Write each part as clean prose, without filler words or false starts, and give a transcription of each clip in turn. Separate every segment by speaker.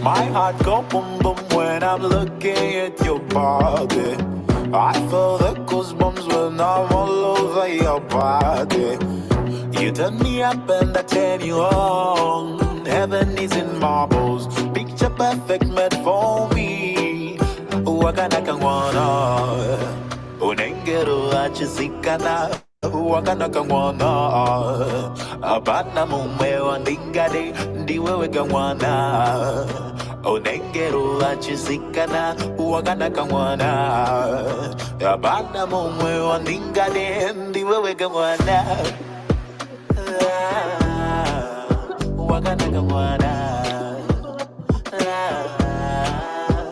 Speaker 1: My heart go boom boom when I'm looking at your body. I feel the goosebumps when I'm all over your body. You turn me up and I turn you on. Heaven is in marbles, picture perfect made for me. Wakana wanna, unengero achizikana. Wakana wanna, abana mumewa ningade, ndiwewe kawana. Onengero achizikana, wakana kawana. Abana mumewa ningade, ndiwewe kawana.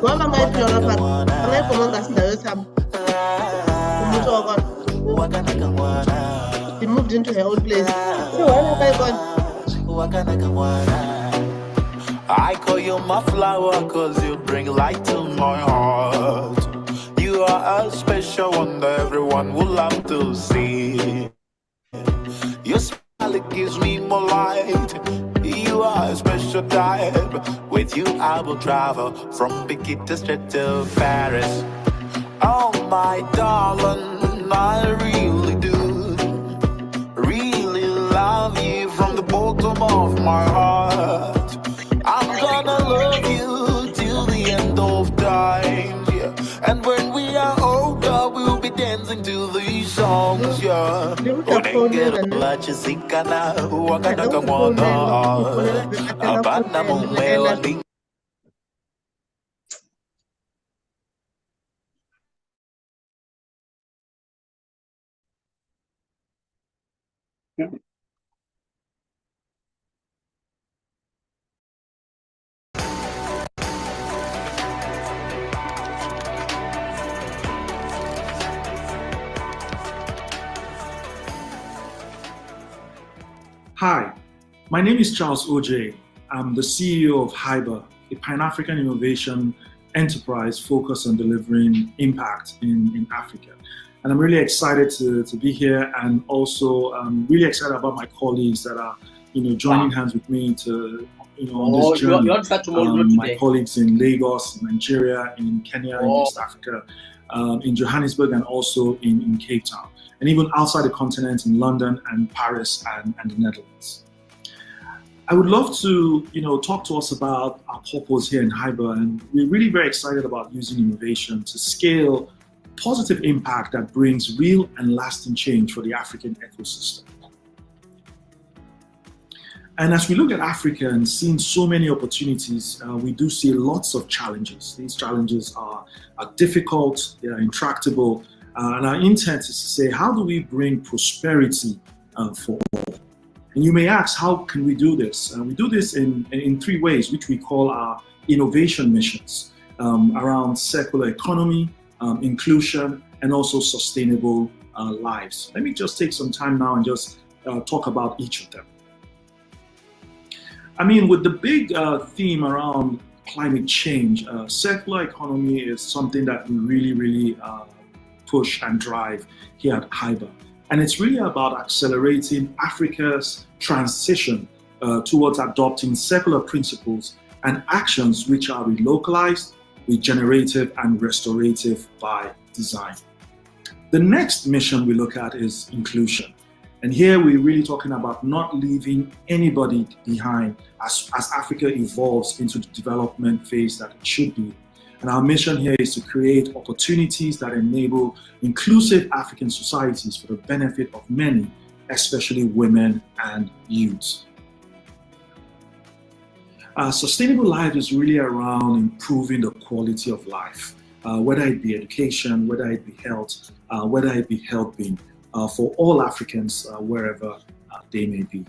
Speaker 2: Wala may flora pa. Panay pumunta sa Sam. He moved into her old place.
Speaker 1: I call you my flower cause you bring light to my heart. You are a special one that everyone would love to see. Your smile, it gives me more light. You are a special type. With you I will travel from Bikita straight to Paris. Oh my darling, I really do love you from the bottom of my heart. I'm gonna love you till the end of time, yeah. And when we are older, we'll be dancing to these songs, yeah.
Speaker 3: Hi, my name is Charles Oj. I'm the CEO of HYBA, a Pan-African innovation enterprise focused on delivering impact in Africa. And I'm really excited to be here, and also I'm really excited about my colleagues that are, joining hands with me to, on this journey. My colleagues in Lagos, Nigeria, in Kenya, in East Africa, in Johannesburg, and also in Cape Town, and even outside the continent in London and Paris and the Netherlands. I would love to, talk to us about our purpose here in HYBA, and we're really very excited about using innovation to scale positive impact that brings real and lasting change for the African ecosystem. And as we look at Africa and seeing so many opportunities, we do see lots of challenges. These challenges are difficult, they are intractable, and our intent is to say, how do we bring prosperity for all? And you may ask, how can we do this? We do this in three ways, which we call our innovation missions, around circular economy, inclusion, and also sustainable lives. Let me just take some time now and just talk about each of them. I mean, with the big theme around climate change, circular economy is something that we really push and drive here at HYBA. And it's really about accelerating Africa's transition towards adopting circular principles and actions which are relocalized, regenerative, and restorative by design. The next mission we look at is inclusion. And here we're really talking about not leaving anybody behind as Africa evolves into the development phase that it should be. And our mission here is to create opportunities that enable inclusive African societies for the benefit of many, especially women and youth. Sustainable life is really around improving the quality of life, whether it be education, whether it be health, whether it be well-being, for all Africans, wherever they may be.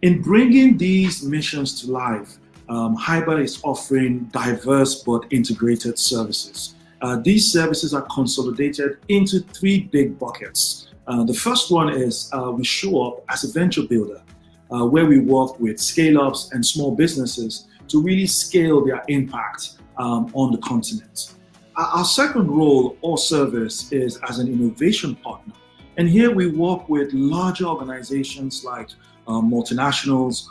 Speaker 3: In bringing these missions to life, HYBA is offering diverse but integrated services. These services are consolidated into three big buckets. The first one is we show up as a venture builder, where we work with scale-ups and small businesses to really scale their impact on the continent. Our second role or service is as an innovation partner. And here we work with larger organizations like multinationals,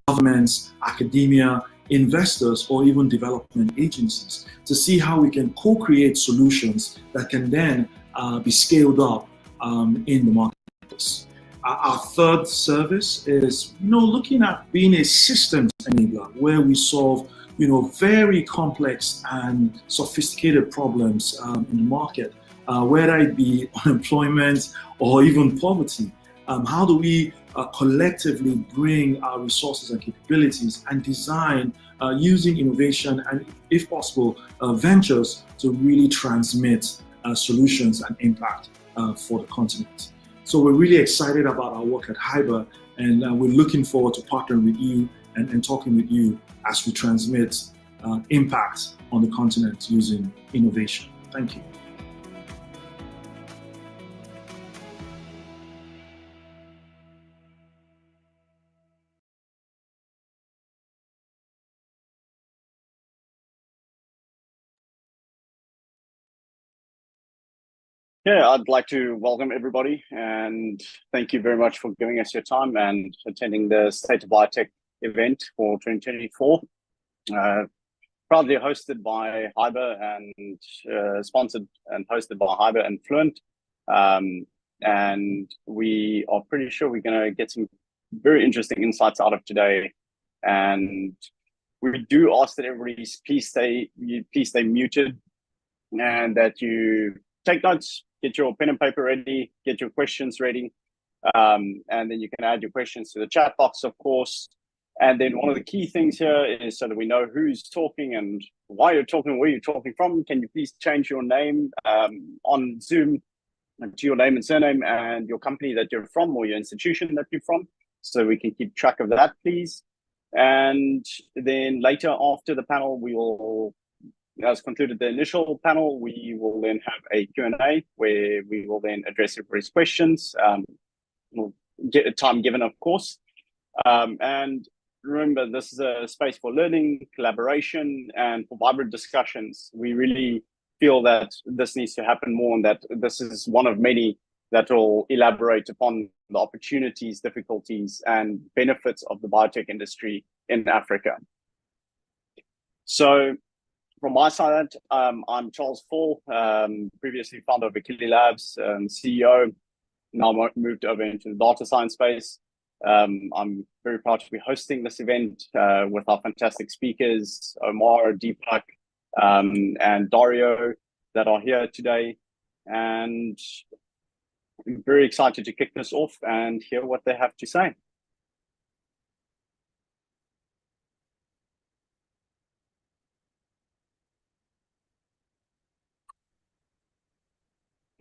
Speaker 3: governments, academia, investors or even development agencies to see how we can co-create solutions that can then be scaled up in the marketplace. Our third service is, looking at being a systems enabler where we solve, very complex and sophisticated problems in the market, whether it be unemployment or even poverty. How do we collectively bring our resources and capabilities and design using innovation and, if possible, ventures to really transmit solutions and impact for the continent? So we're really excited about our work at Hyber, and we're looking forward to partnering with you and talking with you as we transmit impact on the continent using innovation. Thank you.
Speaker 4: Yeah, I'd like to welcome everybody and thank you very much for giving us your time and attending the State of Biotech event for 2024. Proudly hosted by Hyber and sponsored and hosted by Hyber and Fluent. And we are pretty sure we're going to get some very interesting insights out of today. And we do ask that everybody please stay muted and that you take notes. Get your pen and paper ready, get your questions ready, and then you can add your questions to the chat box, of course. And then one of the key things here is so that we know who's talking and why you're talking, where you're talking from. Can you please change your name on Zoom to your name and surname and your company that you're from or your institution that you're from, so we can keep track of that, please. And then later after the panel, we will, as concluded the initial panel, we will then have a Q&A where we will then address everybody's questions. We'll get a time given, of course. And remember, this is a space for learning, collaboration, and for vibrant discussions. We really feel that this needs to happen more and that this is one of many that will elaborate upon the opportunities, difficulties, and benefits of the biotech industry in Africa. So, from my side, I'm Charles Fall, previously founder of Akili Labs, CEO, now moved over into the data science space. I'm very proud to be hosting this event with our fantastic speakers, Omar, Deepak, and Dario, that are here today. And I'm very excited to kick this off and hear what they have to say.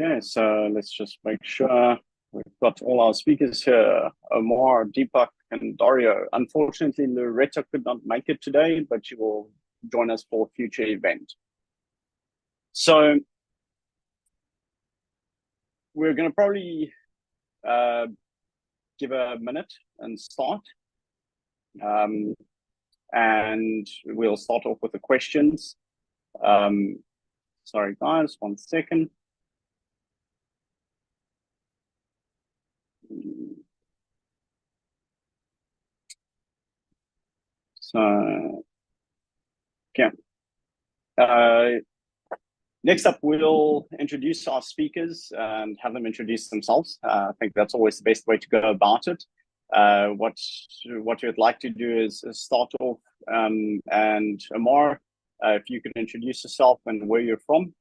Speaker 4: Okay, so let's just make sure we've got all our speakers here, Omar, Deepak, and Dario. Unfortunately, Loretta could not make it today, but she will join us for a future event. So we're going to probably give a minute and start. And we'll start off with the questions. Sorry, guys, 1 second. So, okay. Next up, we'll introduce our speakers and have them introduce themselves. I think that's always the best way to go about it. What you'd like to do is start off, and Omar, if you could introduce yourself and where you're from.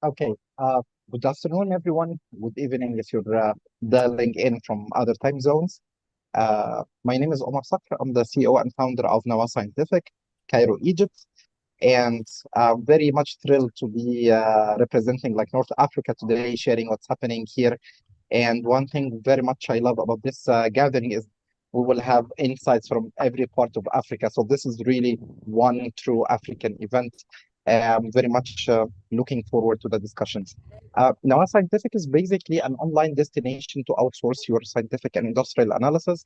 Speaker 5: Okay. Good afternoon, everyone. Good evening if you're dialing in from other time zones. My name is Omar Sakr. I'm the CEO and founder of Nawa Scientific, Cairo, Egypt. And I'm very much thrilled to be representing North Africa today, sharing what's happening here. And one thing very much I love about this gathering is we will have insights from every part of Africa. So this is really one true African event. I'm very much looking forward to the discussions. Nawa Scientific is basically an online destination to outsource your scientific and industrial analysis.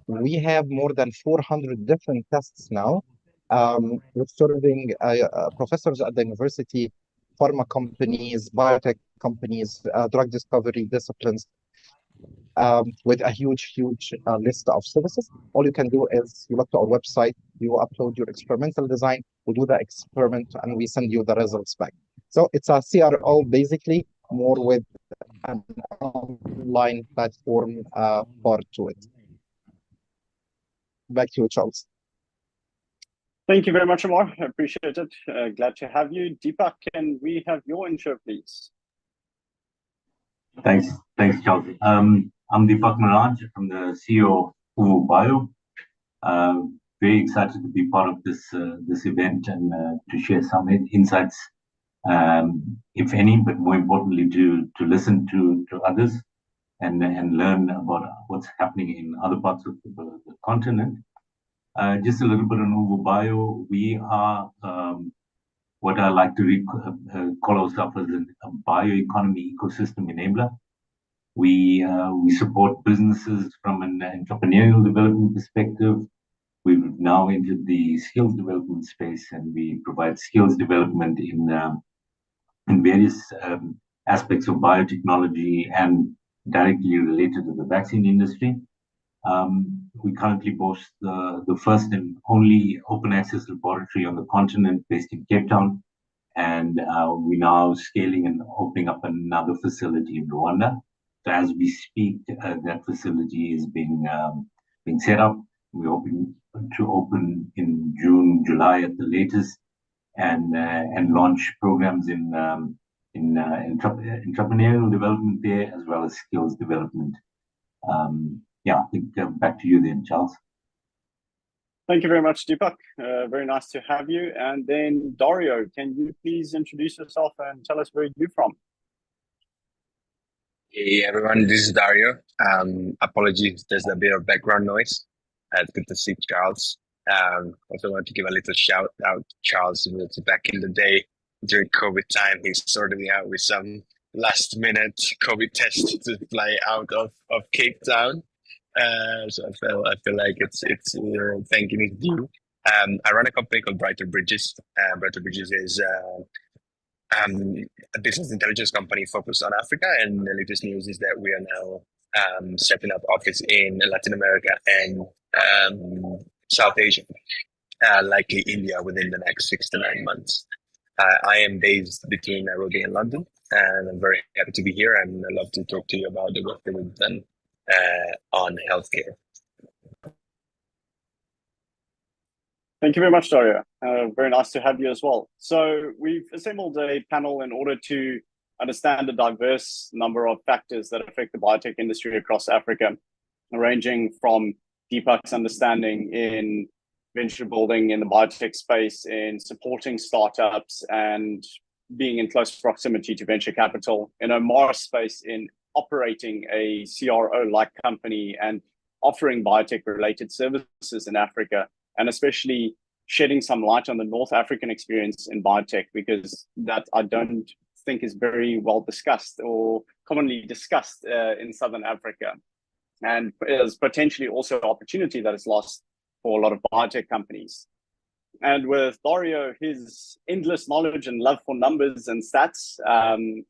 Speaker 5: We have more than 400 different tests now. We're serving professors at the university, pharma companies, biotech companies, drug discovery disciplines. with a huge list of services. All you can do is you look to our website, you upload your experimental design, we do the experiment, and we send you the results back. So it's a CRO basically, more with an online platform part to it. Back to you, Charles.
Speaker 4: Thank you very much, Amar. I appreciate it. Glad to have you. Deepak, can we have your intro, please?
Speaker 6: Thanks, Charles. I'm Deepak Maraj. I'm the CEO of Uvu Bio. Very excited to be part of this event and to share some insights, if any, but more importantly, to listen to others and learn about what's happening in other parts of the continent. Just a little bit on Uvu Bio. We are what I like to call ourselves as a bioeconomy ecosystem enabler. We support businesses from an entrepreneurial development perspective. We've now entered the skills development space, and we provide skills development in various aspects of biotechnology and directly related to the vaccine industry. We currently boast the first and only open access laboratory on the continent, based in Cape Town, and we're now scaling and opening up another facility in Rwanda. So as we speak, that facility is being set up. We're hoping to open in June, July at the latest, and launch programs in entrepreneurial development there, as well as skills development. I think back to you then, Charles.
Speaker 4: Thank you very much, Deepak. Very nice to have you. And then Dario, can you please introduce yourself and tell us where you're from?
Speaker 7: Hey everyone, this is Dario. Apologies, there's a bit of background noise. It's good to see Charles. Also want to give a little shout out to Charles. Back in the day during COVID time, he sorted me out with some last minute COVID test to fly out of Cape Town. So I feel like it's thanking is due. I run a company called Brighter Bridges. Brighter Bridges is a business intelligence company focused on Africa, and the latest news is that we are now setting up office in Latin America and South Asia, likely India within the next 6 to 9 months. I am based between Nairobi and London, and I'm very happy to be here, and I'd love to talk to you about the work that we've done on healthcare.
Speaker 4: Thank you very much, Dario. Very nice to have you as well. So we've assembled a panel in order to understand the diverse number of factors that affect the biotech industry across Africa, ranging from Deepak's understanding in venture building in the biotech space, in supporting startups and being in close proximity to venture capital, in Omar's space in operating a CRO-like company and offering biotech-related services in Africa, and especially shedding some light on the North African experience in biotech, because that I don't think is very well discussed or commonly discussed in Southern Africa. And there's potentially also opportunity that is lost for a lot of biotech companies. And with Dario, his endless knowledge and love for numbers and stats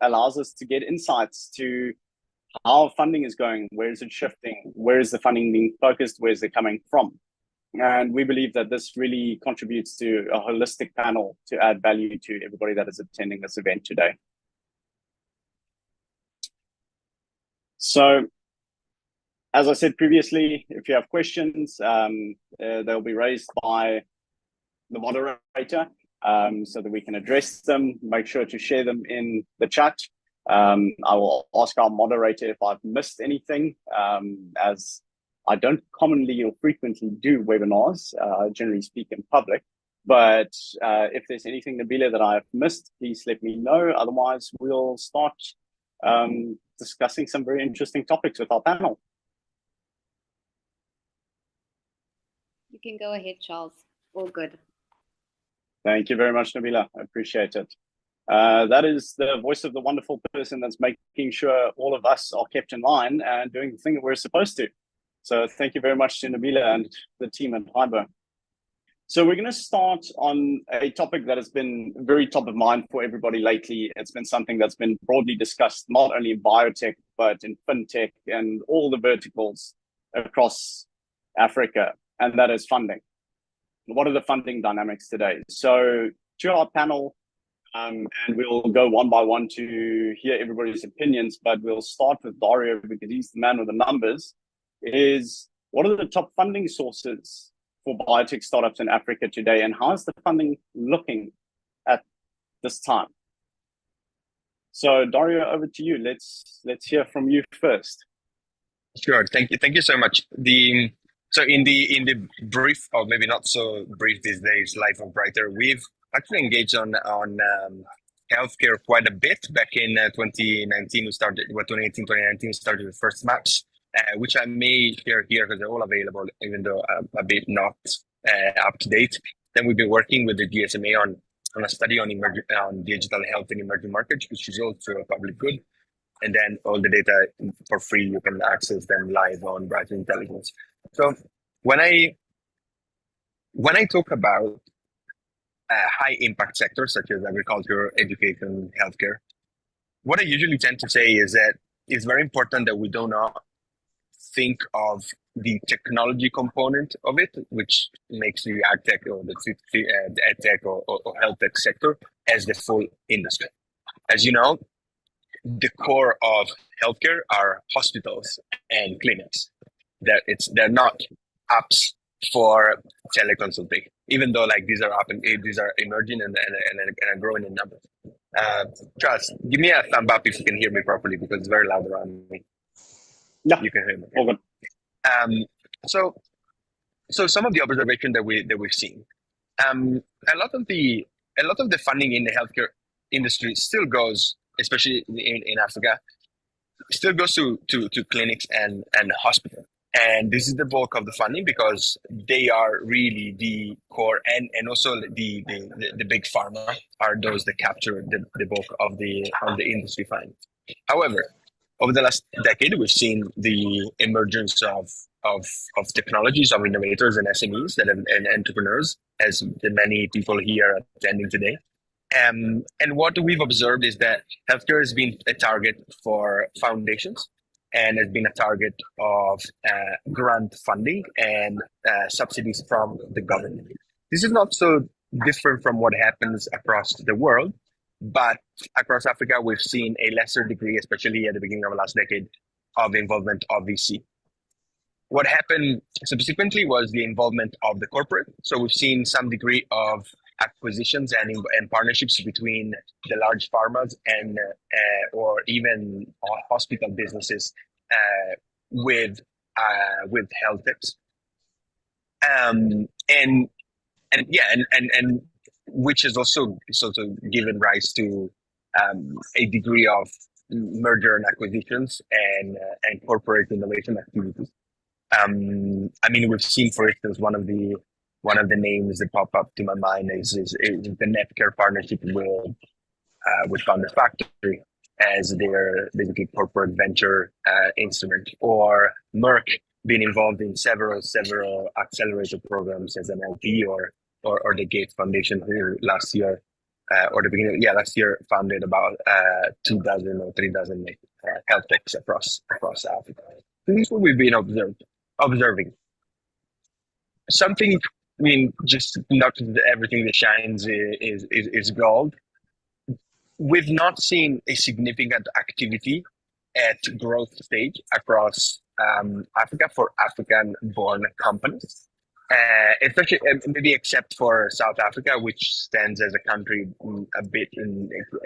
Speaker 4: allows us to get insights to how funding is going, where is it shifting, where is the funding being focused, where is it coming from. And we believe that this really contributes to a holistic panel to add value to everybody that is attending this event today. So, as I said previously, if you have questions, they'll be raised by the moderator so that we can address them. Make sure to share them in the chat. I will ask our moderator if I've missed anything, as I don't commonly or frequently do webinars. I generally speak in public. But if there's anything, Nabila, that I've missed, please let me know. Otherwise, we'll start discussing some very interesting topics with our panel.
Speaker 8: You can go ahead, Charles. All good.
Speaker 4: Thank you very much, Nabila. I appreciate it. That is the voice of the wonderful person that's making sure all of us are kept in line and doing the thing that we're supposed to. So thank you very much to Nabila and the team at Hyber. So we're going to start on a topic that has been very top of mind for everybody lately. It's been something that's been broadly discussed, not only in biotech, but in fintech and all the verticals across Africa, and that is funding. What are the funding dynamics today? So to our panel, and we'll go one by one to hear everybody's opinions, but we'll start with Dario because he's the man with the numbers, is what are the top funding sources for biotech startups in Africa today, and how is the funding looking at this time? So Dario, over to you. Let's hear from you first.
Speaker 7: Sure. Thank you so much. So in the brief, or maybe not so brief these days, life of Brighter, we've actually engaged on healthcare quite a bit. Back in 2019, we started. 2018, 2019, we started the first maps, which I may share here because they're all available, even though a bit not up to date. Then we've been working with the GSMA on a study on digital health in emerging markets, which is also a public good. And then all the data for free, you can access them live on Brighter Intelligence. So when I talk about high impact sectors such as agriculture, education, healthcare, what I usually tend to say is that it's very important that we do not think of the technology component of it, which makes the ag tech or the ed tech or health tech sector as the full industry. As you know, the core of healthcare are hospitals and clinics. They're not apps for teleconsulting, even though like these are emerging and are growing in numbers. Charles, give me a thumb up if you can hear me properly because it's very loud around me.
Speaker 4: Yeah,
Speaker 7: you can hear me.
Speaker 4: All good.
Speaker 7: So some of the observation that we've seen, a lot of the funding in the healthcare industry still goes, especially in Africa, still goes to clinics and hospitals. And this is the bulk of the funding because they are really the core, and also the big pharma are those that capture the bulk of the industry funding. However, over the last decade, we've seen the emergence of technologies, of innovators and SMEs and entrepreneurs, as the many people here are attending today. And what we've observed is that healthcare has been a target for foundations and has been a target of grant funding and subsidies from the government. This is not so different from what happens across the world, but across Africa, we've seen a lesser degree, especially at the beginning of the last decade, of involvement of VC. What happened subsequently was the involvement of the corporate. So we've seen some degree of acquisitions and partnerships between the large pharmas and or even hospital businesses with health tips, and which has also sort of given rise to a degree of merger and acquisitions and corporate innovation activities. I mean, we've seen, for instance, one of the names that pop up to my mind is the Netcare partnership with Founders Factory as their basically corporate venture instrument, or Merck being involved in several accelerator programs as an LP, or the Gates Foundation here last year, or the beginning, last year founded about 2 dozen or 3 dozen health techs across Africa. So this is what we've been observing. Something, I mean, just not everything that shines is gold. We've not seen a significant activity at growth stage across Africa for African-born companies, especially maybe except for South Africa, which stands as a country a bit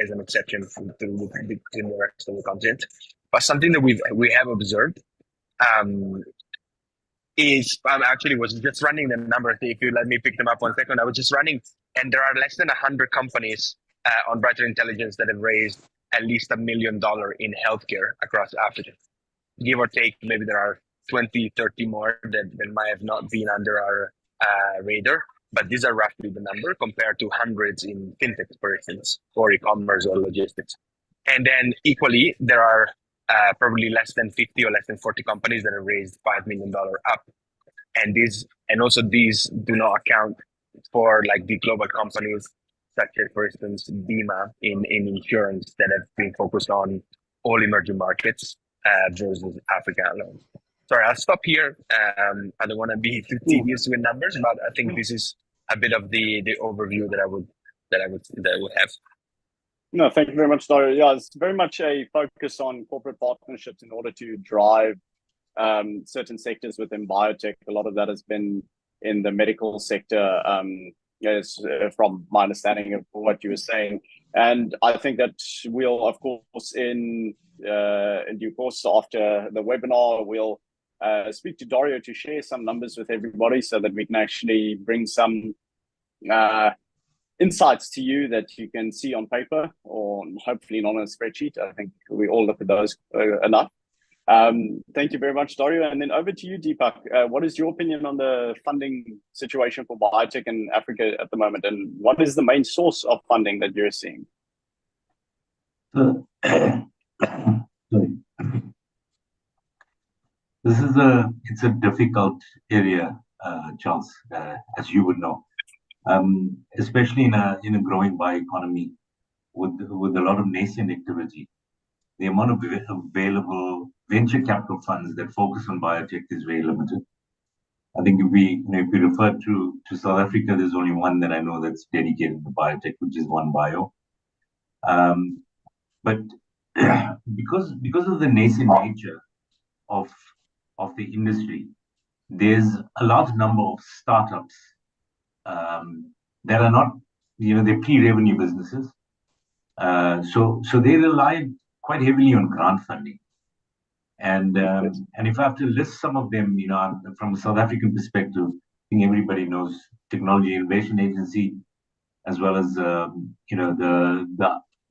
Speaker 7: as an exception to the rest of the continent. But something that we have observed is I actually was just running the numbers. If you let me pick them up 1 second, I was just running, and there are less than 100 companies on Brighter Intelligence that have raised at least $1 million in healthcare across Africa. Give or take, maybe there are 20, 30 more that might have not been under our radar, but these are roughly the number compared to hundreds in fintech, for instance, or e-commerce or logistics. And then equally, there are probably less than 50 or less than 40 companies that have raised $5 million up. And these do not account for like the global companies such as, for instance, Bima in insurance that have been focused on all emerging markets, versus Africa alone. Sorry, I'll stop here. I don't want to be too tedious with numbers, but I think this is a bit of the overview that I would have.
Speaker 4: No, thank you very much, Dario. Yeah, it's very much a focus on corporate partnerships in order to drive certain sectors within biotech. A lot of that has been in the medical sector, yes, from my understanding of what you were saying. And I think that we'll, of course, in due course after the webinar, we'll speak to Dario to share some numbers with everybody so that we can actually bring some insights to you that you can see on paper or hopefully not on a spreadsheet. I think we all look at those enough. Thank you very much, Dario. And then over to you, Deepak. What is your opinion on the funding situation for biotech in Africa at the moment? And what is the main source of funding that you're seeing?
Speaker 6: Sorry. It's a difficult area, Charles, as you would know. Especially in a growing bioeconomy with a lot of nascent activity. The amount of available venture capital funds that focus on biotech is very limited. I think if we refer to South Africa, there's only one that I know that's dedicated to biotech, which is OneBio. But because of the nascent nature of the industry, there's a large number of startups that are not, they're pre-revenue businesses. So they rely quite heavily on grant funding. And if I have to list some of them, from a South African perspective, I think everybody knows Technology Innovation Agency, as well as the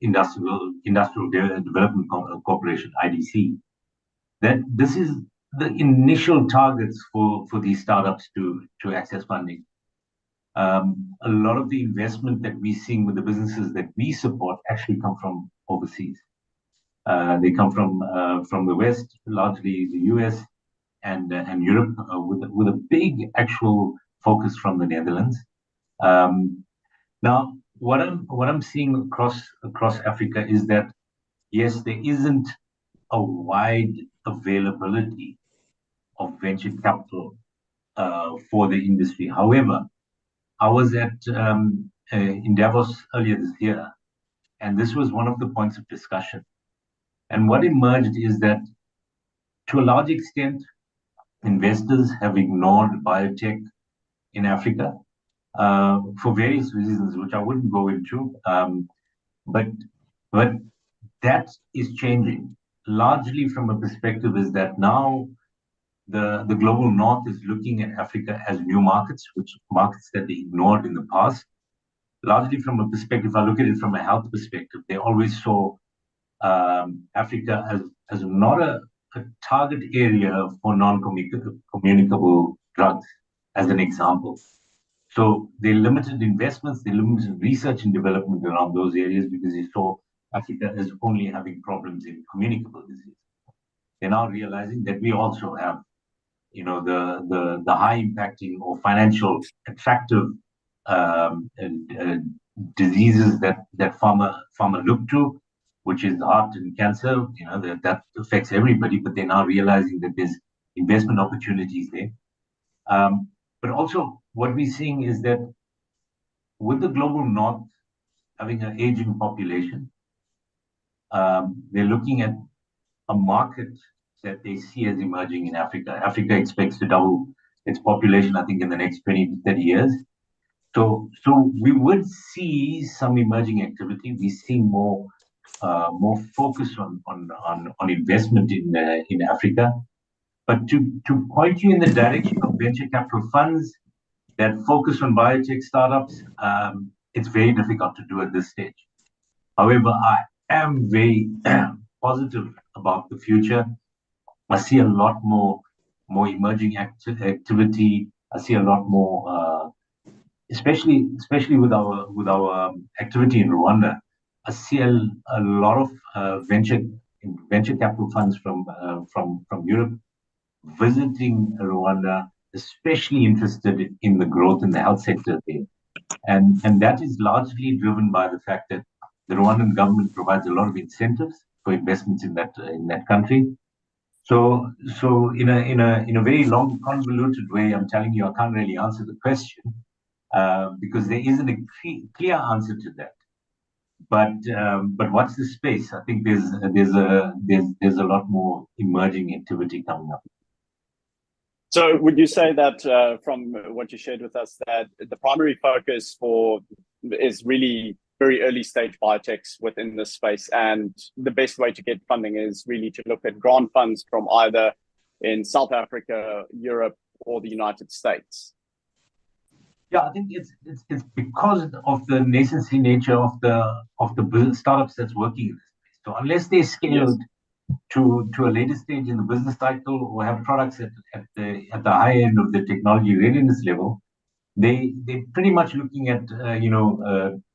Speaker 6: Industrial Development Corporation, IDC. That this is the initial targets for these startups to access funding. A lot of the investment that we're seeing with the businesses that we support actually come from overseas. They come from the West, largely the US and Europe, with a big actual focus from the Netherlands. Now, what I'm seeing across Africa is that yes, there isn't a wide availability of venture capital for the industry. However, I was in Davos earlier this year, and this was one of the points of discussion. And what emerged is that, to a large extent, investors have ignored biotech in Africa for various reasons, which I wouldn't go into. But that is changing, largely from a perspective is that now the global north is looking at Africa as new markets, which markets that they ignored in the past. Largely from a perspective, I look at it from a health perspective. They always saw Africa as not a target area for non-communicable drugs, as an example. So they limited investments, they limited research and development around those areas because they saw Africa as only having problems in communicable disease. They're now realizing that we also have, the high impacting or financial attractive diseases that pharma look to, which is heart and cancer. That affects everybody, but they're now realizing that there's investment opportunities there. But also, what we're seeing is that with the global north having an aging population, they're looking at a market that they see as emerging in Africa. Africa expects to double its population, I think, in the next 20 to 30 years. So we would see some emerging activity. We see more focus on investment in Africa. But to point you in the direction of venture capital funds that focus on biotech startups, it's very difficult to do at this stage. However, I am very positive about the future. I see a lot more emerging activity. I see a lot more, especially with our activity in Rwanda. I see a lot of venture capital funds from Europe visiting Rwanda, especially interested in the growth in the health sector there. And that is largely driven by the fact that the Rwandan government provides a lot of incentives for investments in that country. So in a very long, convoluted way, I'm telling you, I can't really answer the question because there isn't a clear answer to that. But what's the space? I think there's a lot more emerging activity coming up.
Speaker 4: So would you say that from what you shared with us, that the primary focus is really very early stage biotechs within this space, and the best way to get funding is really to look at grant funds from either in South Africa, Europe, or the United States?
Speaker 6: Yeah, I think it's because of the nascency nature of the startups that's working in this space. So unless they're scaled to a later stage in the business cycle or have products at the high end of the technology readiness level, they're pretty much looking at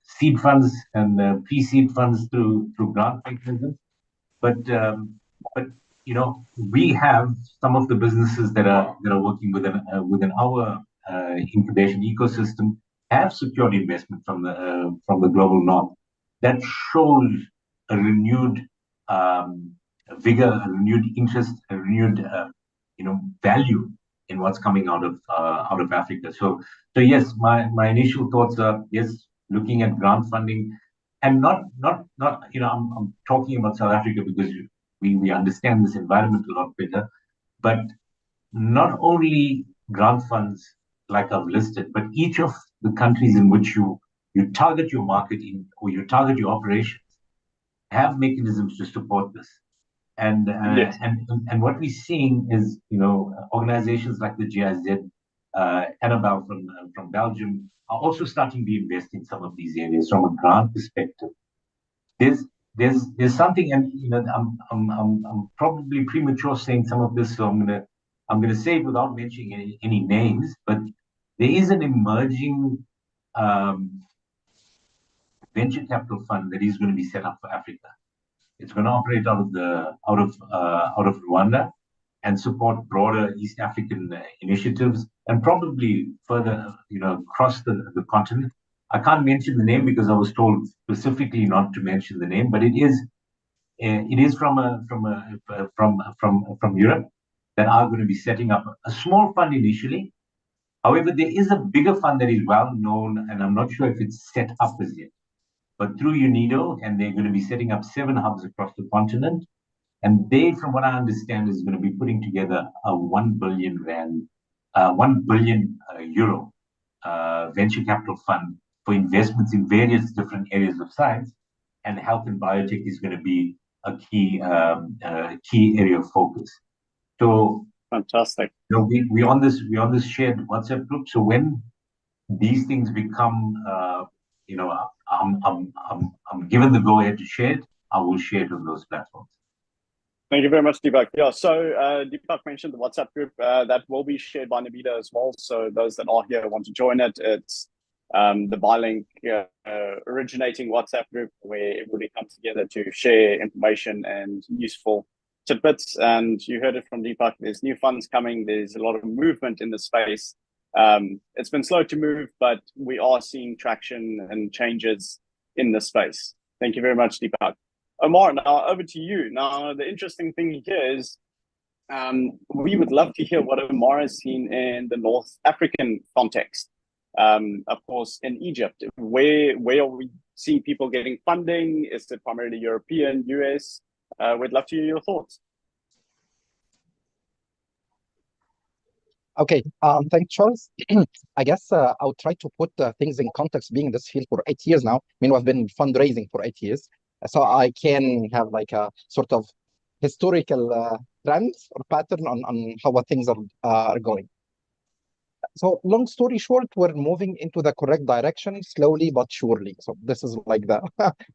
Speaker 6: seed funds and pre-seed funds through grant mechanisms. But we have some of the businesses that are working within our incubation ecosystem have secured investment from the global north. That shows a renewed vigor, a renewed interest, a renewed value in what's coming out of Africa. So yes, my initial thoughts are yes, looking at grant funding, and not I'm talking about South Africa because we understand this environment a lot better, but not only grant funds like I've listed, but each of the countries in which you target your market in or you target your operations have mechanisms to support this. And what we're seeing is organizations like the GIZ, Annabelle from Belgium are also starting to invest in some of these areas from a grant perspective. There's something, and I'm probably premature saying some of this, so I'm gonna say it without mentioning any names, but there is an emerging venture capital fund that is going to be set up for Africa. It's going to operate out of Rwanda and support broader East African initiatives and probably further, across the continent. I can't mention the name because I was told specifically not to mention the name, but it is from Europe that are going to be setting up a small fund initially. However, there is a bigger fund that is well known, and I'm not sure if it's set up as yet, but through UNIDO, and they're going to be setting up 7 hubs across the continent. And they, from what I understand, is going to be putting together a 1 billion euro venture capital fund for investments in various different areas of science, and health and biotech is going to be a key area of focus. So
Speaker 4: fantastic.
Speaker 6: We on this shared WhatsApp group. So when these things become, I'm given the go ahead to share it, I will share it on those platforms.
Speaker 4: Thank you very much, Deepak. Yeah, so Deepak mentioned the WhatsApp group that will be shared by Nabila as well. So those that are here want to join it, it's the BioLink originating WhatsApp group where everybody comes together to share information and useful tidbits. And you heard it from Deepak, there's new funds coming, there's a lot of movement in the space. It's been slow to move, but we are seeing traction and changes in the space. Thank you very much, Deepak. Omar, now over to you. Now, the interesting thing here is we would love to hear what Omar has seen in the North African context. Of course, in Egypt, where are we seeing people getting funding? Is it primarily European, US? We'd love to hear your thoughts.
Speaker 5: Okay, thanks, Charles. I guess I'll try to put things in context, being in this field for 8 years now. I mean, we've been fundraising for 8 years. So I can have like a sort of historical trend or pattern on how things are going. So long story short, we're moving into the correct direction slowly but surely. So this is like the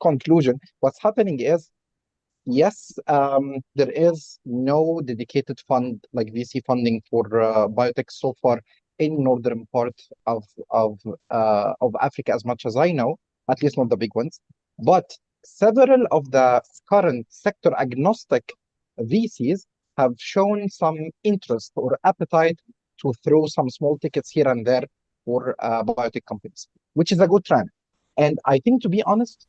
Speaker 5: conclusion. What's happening is, yes, there is no dedicated fund like VC funding for biotech so far in northern part of Africa, as much as I know, at least not the big ones. But several of the current sector agnostic VCs have shown some interest or appetite to throw some small tickets here and there for biotech companies, which is a good trend. And I think, to be honest,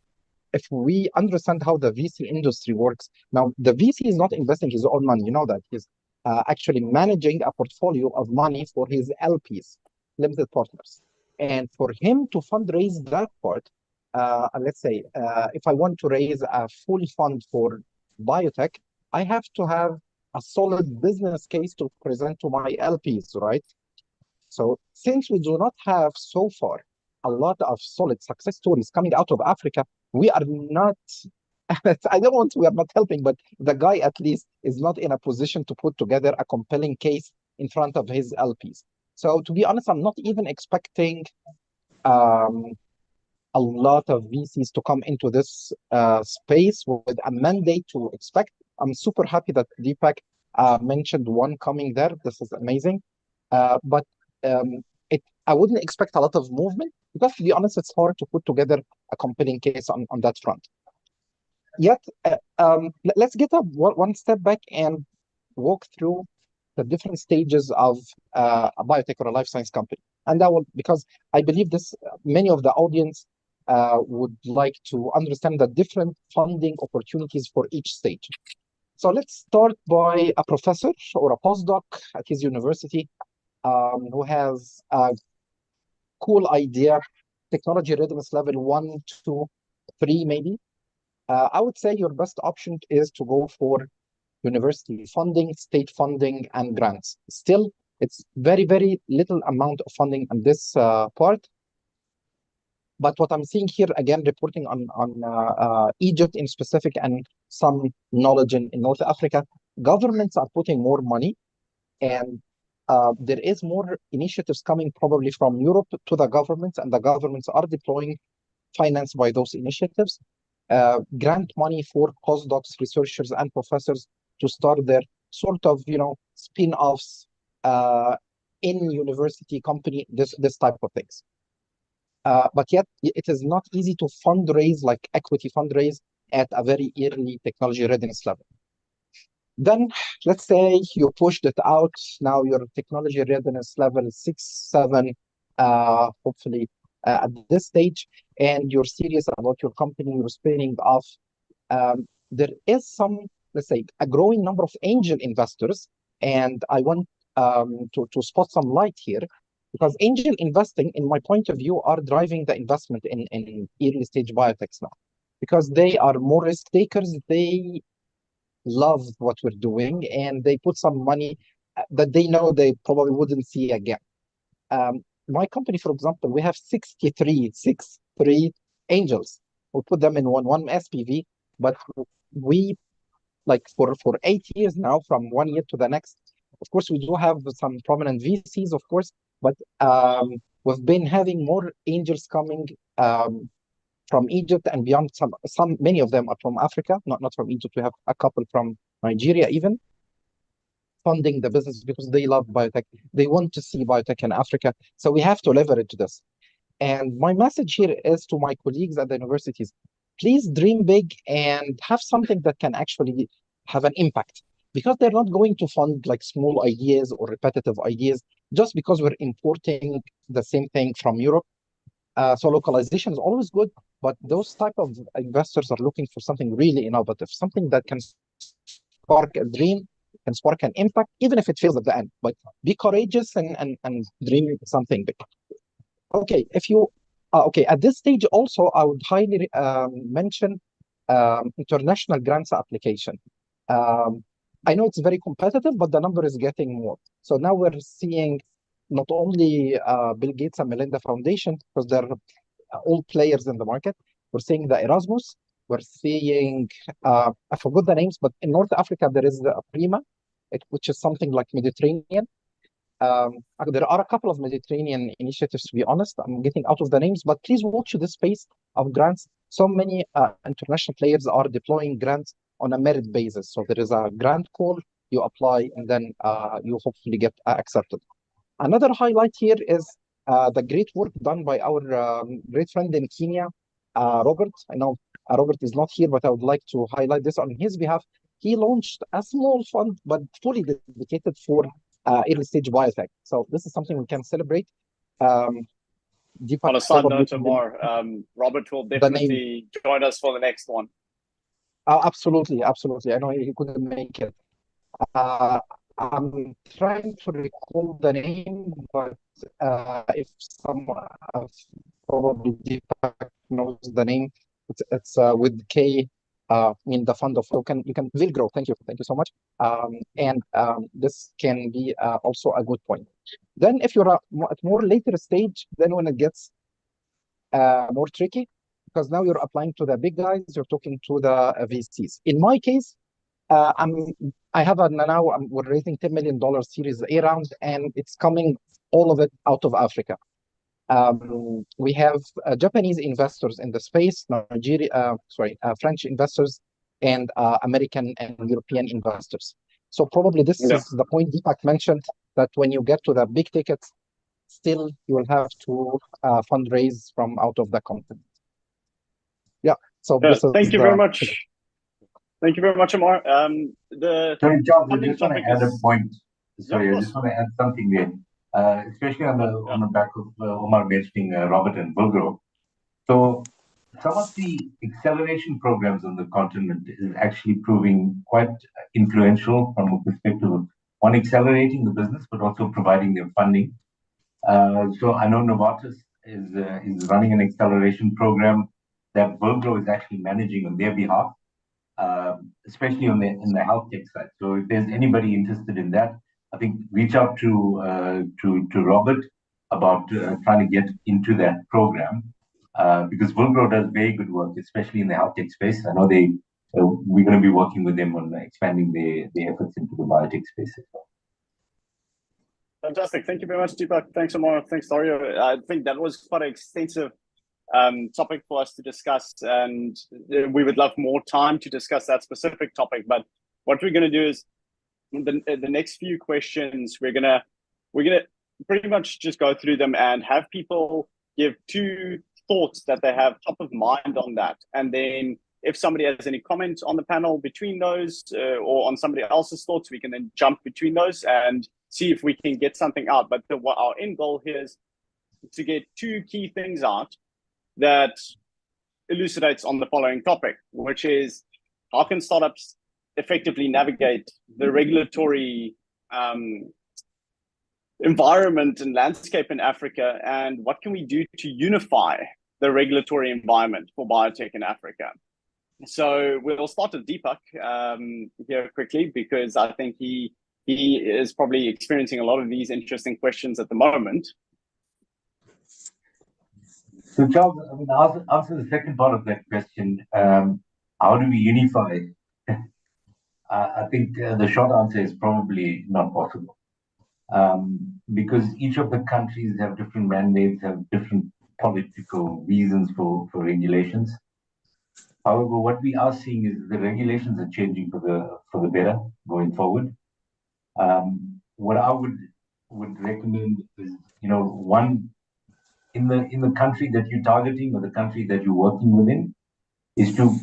Speaker 5: if we understand how the VC industry works, now the VC is not investing his own money. You know that he's actually managing a portfolio of money for his LPs, limited partners. And for him to fundraise that part, let's say, if I want to raise a full fund for biotech, I have to have a solid business case to present to my LPs, right? So since we do not have so far a lot of solid success stories coming out of Africa, we are not, I don't want, we are not helping, but the guy at least is not in a position to put together a compelling case in front of his LPs. So to be honest, I'm not even expecting a lot of VCs to come into this space with a mandate to expect. I'm super happy that Deepak mentioned one coming there. This is amazing. But I wouldn't expect a lot of movement because, to be honest, it's hard to put together a compelling case on that front. Yet, let's get up one step back and walk through the different stages of a biotech or a life science company. And that will, because I believe this, many of the audience would like to understand the different funding opportunities for each stage. So let's start by a professor or a postdoc at his university who has a cool idea, technology readiness level 1, 2, 3 maybe. I would say your best option is to go for university funding, state funding, and grants. Still, it's very, very little amount of funding on this part. But what I'm seeing here, again, reporting on Egypt in specific and some knowledge in North Africa, governments are putting more money, and there is more initiatives coming probably from Europe to the governments, and the governments are deploying finance by those initiatives. Grant money for postdocs, researchers, and professors to start their sort of, spin-offs in university company, this type of things. But yet, it is not easy to fundraise, like equity fundraise, at a very early technology readiness level. Then, let's say you pushed it out. Now your technology readiness level is 6, 7, hopefully at this stage, and you're serious about your company, you're spinning off. There is some, let's say, a growing number of angel investors, and I want to spot some light here, because angel investing, in my point of view, are driving the investment in early stage biotechs now, because they are more risk takers. They love what we're doing, and they put some money that they know they probably wouldn't see again. My company, for example, we have 63 angels. We put them in one SPV, but we, like for 8 years now, from 1 year to the next, of course, we do have some prominent VCs, of course, but we've been having more angels coming from Egypt and beyond. Many of them are from Africa, not from Egypt. We have a couple from Nigeria even, funding the business because they love biotech. They want to see biotech in Africa. So we have to leverage this. And my message here is to my colleagues at the universities, please dream big and have something that can actually have an impact, because they're not going to fund like small ideas or repetitive ideas just because we're importing the same thing from Europe. So localization is always good, but those type of investors are looking for something really innovative, something that can spark a dream, can spark an impact, even if it fails at the end. But be courageous and dream something big. Okay, at this stage also, I would highly mention international grants application. I know it's very competitive, but the number is getting more. So now we're seeing not only Bill Gates and Melinda Foundation, because they're all players in the market. We're seeing the Erasmus. We're seeing, I forgot the names, but in North Africa, there is the Prima, which is something like Mediterranean. There are a couple of Mediterranean initiatives, to be honest. I'm getting out of the names, but please watch this space of grants. So many international players are deploying grants on a merit basis. So there is a grant call, you apply, and then you hopefully get accepted. Another highlight here is the great work done by our great friend in Kenya, Robert. I know Robert is not here, but I would like to highlight this on his behalf. He launched a small fund, but fully dedicated for early stage biotech. So this is something we can celebrate. Deepak
Speaker 4: On a side
Speaker 5: probably
Speaker 4: note, Amar, Robert will
Speaker 5: the name.
Speaker 4: definitely join us for the next one.
Speaker 5: Absolutely, absolutely. I know he couldn't make it. I'm trying to recall the name, but if someone probably Deepak knows the name, it's with K. I mean the fund of you can will grow. Thank you so much. And this can be also a good point. Then if you're at more later stage, then when it gets more tricky, because now you're applying to the big guys, you're talking to the VCs. In my case, I have we're raising $10 million Series A round, and it's coming all of it out of Africa. We have Japanese investors in the space, French investors, and American and European investors. So probably this is the point Deepak mentioned, that when you get to the big tickets, still you will have to fundraise from out of the continent. Yeah. So this is
Speaker 4: thank you very much. Thank you very much, Amar.
Speaker 6: Sorry, Charles, I just want to add a point. Sorry, I just want to add something there, especially on the back of Omar mentioning Robert and Bulgro. So some of the acceleration programs on the continent is actually proving quite influential from a perspective of one, accelerating the business, but also providing them funding. So I know Novartis is running an acceleration program that Bulgro is actually managing on their behalf. Especially in the health tech side. So if there's anybody interested in that, I think reach out to Robert about trying to get into that program, because Bulgro does very good work, especially in the health tech space. I know we're going to be working with them on expanding their efforts into the biotech space as well.
Speaker 4: Fantastic. Thank you very much, Deepak. Thanks, Amar. Thanks, Dario. I think that was quite an extensive topic for us to discuss, and we would love more time to discuss that specific topic. But what we're going to do is the next few questions, we're gonna pretty much just go through them and have people give 2 thoughts that they have top of mind on that, and then if somebody has any comments on the panel between those or on somebody else's thoughts, we can then jump between those and see if we can get something out. But what our end goal here is to get 2 key things out that elucidates on the following topic, which is how can startups effectively navigate the regulatory environment and landscape in Africa, and what can we do to unify the regulatory environment for biotech in Africa? So we'll start with Deepak here quickly, because I think he is probably experiencing a lot of these interesting questions at the moment.
Speaker 6: So, Charles, I mean, answer the second part of that question. How do we unify? I think the short answer is probably not possible, because each of the countries have different mandates, have different political reasons for regulations. However, what we are seeing is the regulations are changing for the better going forward. What I would recommend is, one, in the country that you're targeting or the country that you're working within, is to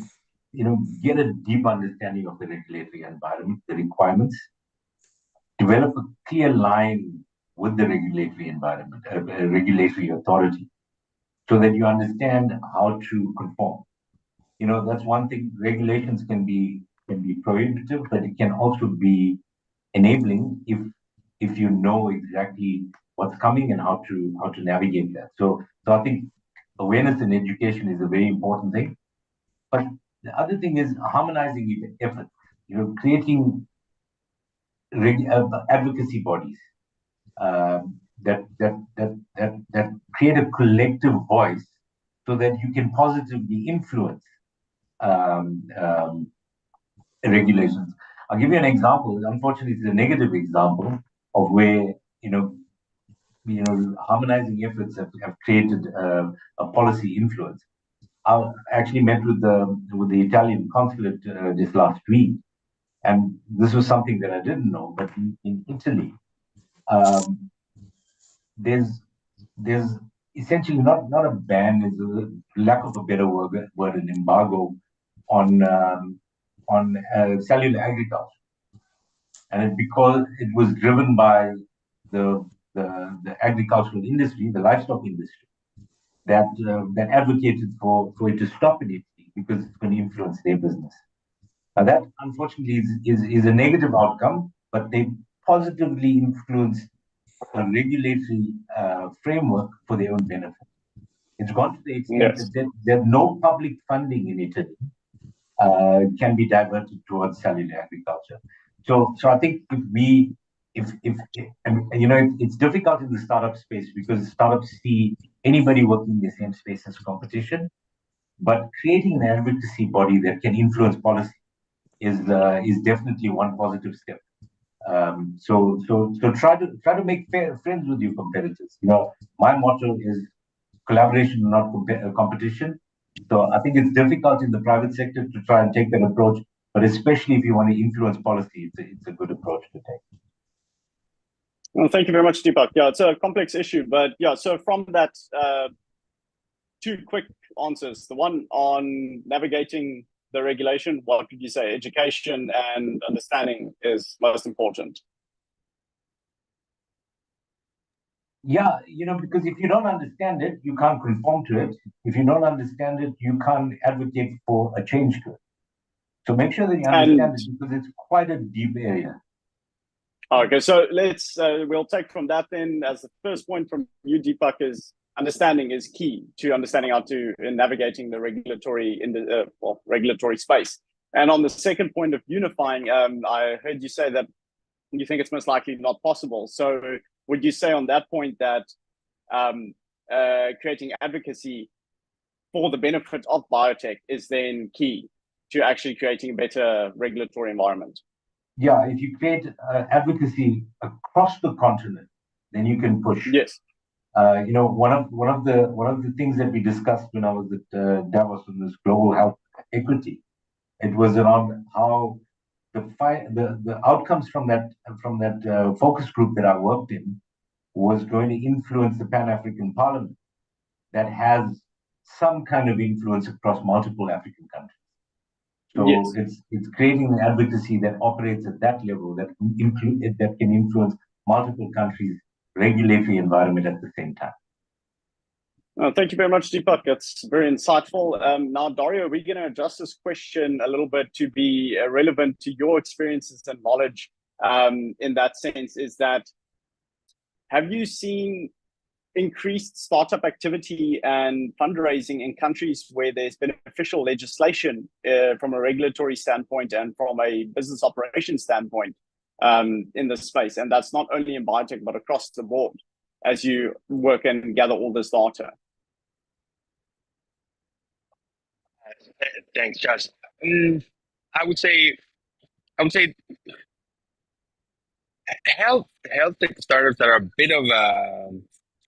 Speaker 6: get a deep understanding of the regulatory environment, the requirements, develop a clear line with the regulatory environment, a regulatory authority, so that you understand how to conform. That's one thing. Regulations can be prohibitive, but it can also be enabling if you know exactly what's coming and how to navigate that. So I think awareness and education is a very important thing. But the other thing is harmonizing efforts. Creating advocacy bodies that create a collective voice, so that you can positively influence regulations. I'll give you an example. Unfortunately, it's a negative example of where harmonizing efforts have created a policy influence. I actually met with the Italian consulate this last week, and this was something that I didn't know. But in Italy, there's essentially not a ban, is a lack of a better word, an embargo on cellular agriculture, and because it was driven by the agricultural industry, the livestock industry, that advocated for it to stop in Italy because it's going to influence their business. Now that unfortunately is a negative outcome, but they positively influence a regulatory framework for their own benefit. It's gone to the extent
Speaker 4: Yes.
Speaker 6: that no public funding in Italy can be diverted towards cellular agriculture. So I think it's difficult in the startup space because startups see anybody working in the same space as competition, but creating an advocacy body that can influence policy is definitely one positive step. So try to make friends with your competitors. My motto is collaboration, not competition. So I think it's difficult in the private sector to try and take that approach, but especially if you want to influence policy, it's a good approach to take.
Speaker 4: Well, thank you very much, Deepak. Yeah, it's a complex issue, but yeah, so from that, two quick answers. The one on navigating the regulation, what would you say? Education and understanding is most important.
Speaker 6: Yeah, because if you don't understand it, you can't conform to it. If you don't understand it, you can't advocate for a change to it. So make sure that you understand it because it's quite a deep area.
Speaker 4: Okay, so we'll take from that then as the first point from you, Deepak, is understanding is key to understanding how to navigating the regulatory space. And on the second point of unifying, I heard you say that you think it's most likely not possible. So would you say on that point that creating advocacy for the benefit of biotech is then key to actually creating a better regulatory environment?
Speaker 6: Yeah, if you create advocacy across the continent, then you can push.
Speaker 4: Yes.
Speaker 6: One of the things that we discussed when I was at Davos on this global health equity, it was around how the outcomes from that focus group that I worked in was going to influence the Pan-African Parliament that has some kind of influence across multiple African countries. So yes. It's creating an advocacy that operates at that level that can influence multiple countries' regulatory environment at the same time.
Speaker 4: Thank you very much, Deepak. That's very insightful. Now, Dario, we're going to adjust this question a little bit to be relevant to your experiences and knowledge. In that sense, is that have you seen increased startup activity and fundraising in countries where there's beneficial legislation from a regulatory standpoint and from a business operation standpoint in this space? And that's not only in biotech, but across the board as you work and gather all this data.
Speaker 7: Thanks, Josh. I would say health tech startups are a bit of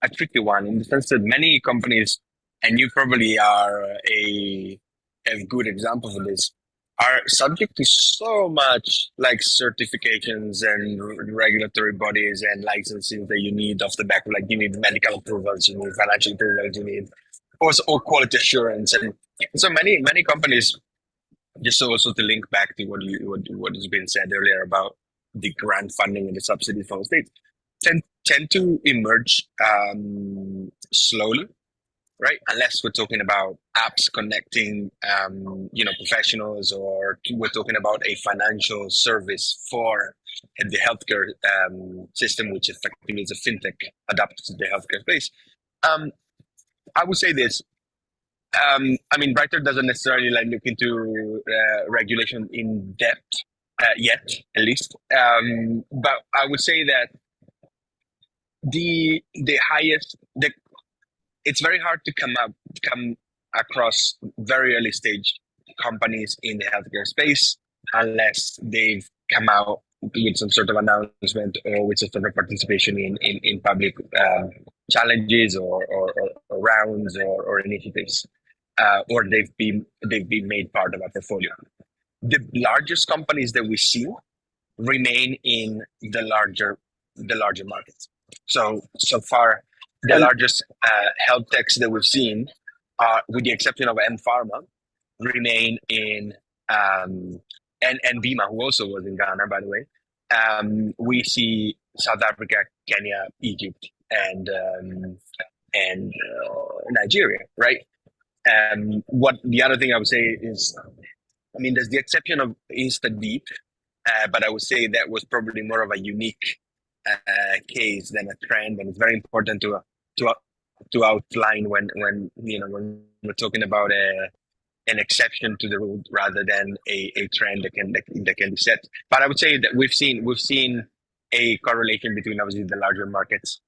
Speaker 7: a tricky one in the sense that many companies, and you probably are a good example of this, are subject to so much like certifications and regulatory bodies and licensing that you need off the back. Like you need medical approvals, you need financial approvals, you need also quality assurance, and so many companies. Just also to link back to what has been said earlier about the grant funding and the subsidies from the states tend to emerge slowly, right? Unless we're talking about apps connecting, professionals, or we're talking about a financial service for the healthcare system, which effectively is a fintech adapted to the healthcare space. I would say this. Brighter doesn't necessarily look into regulation in depth yet, at least. But I would say that it's very hard to come across very early stage companies in the healthcare space unless they've come out with some sort of announcement or with some sort of participation in public challenges or rounds or initiatives. Or they've been made part of our portfolio. The largest companies that we see remain in the larger markets. So far, the largest health techs that we've seen, with the exception of M Pharma, remain in and Bima, who also was in Ghana, by the way. We see South Africa, Kenya, Egypt, and and Nigeria, right? What the other thing I would say is, I mean, there's the exception of InstaDeep, but I would say that was probably more of a unique case than a trend, and it's very important to to outline when when we're talking about an exception to the rule rather than a trend that can be set. But I would say that we've seen a correlation between obviously the larger markets,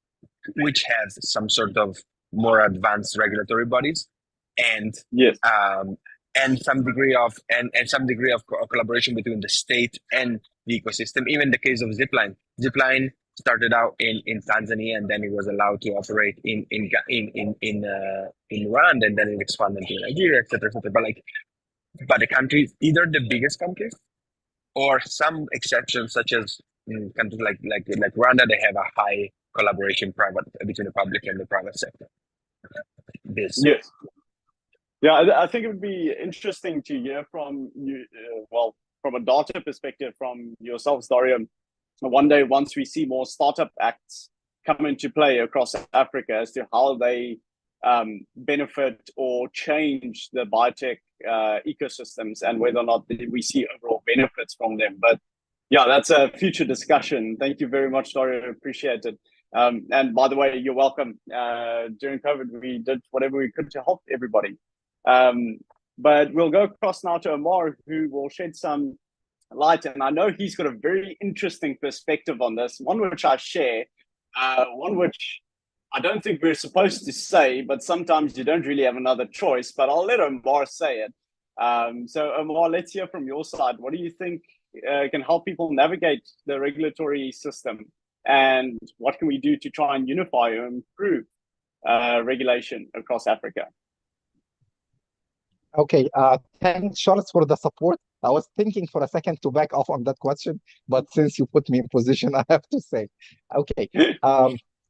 Speaker 7: which have some sort of more advanced regulatory bodies, and
Speaker 4: Yes.
Speaker 7: some degree of collaboration between the state and the ecosystem. Even the case of Zipline. Zipline started out in Tanzania, and then it was allowed to operate in Rwanda, and then it expanded to Nigeria, etc., etc. But the countries, either the biggest countries or some exceptions, such as countries like Rwanda, they have a high collaboration between the public and the private sector.
Speaker 4: Yes. Yeah, I think it would be interesting to hear from you, well, from a data perspective from yourselves, Dario. One day, once we see more startup acts come into play across Africa as to how they benefit or change the biotech ecosystems and whether or not we see overall benefits from them. But yeah, that's a future discussion. Thank you very much, Dario. Appreciate it. And by the way, you're welcome. During COVID, we did whatever we could to help everybody. But we'll go across now to Omar, who will shed some light. And I know he's got a very interesting perspective on this, one which I share, one which I don't think we're supposed to say, but sometimes you don't really have another choice. But I'll let Omar say it. So Omar, let's hear from your side. What do you think can help people navigate the regulatory system? And what can we do to try and unify or improve regulation across Africa?
Speaker 5: Okay, thanks, Charles, for the support. I was thinking for a second to back off on that question, but since you put me in position, I have to say, okay.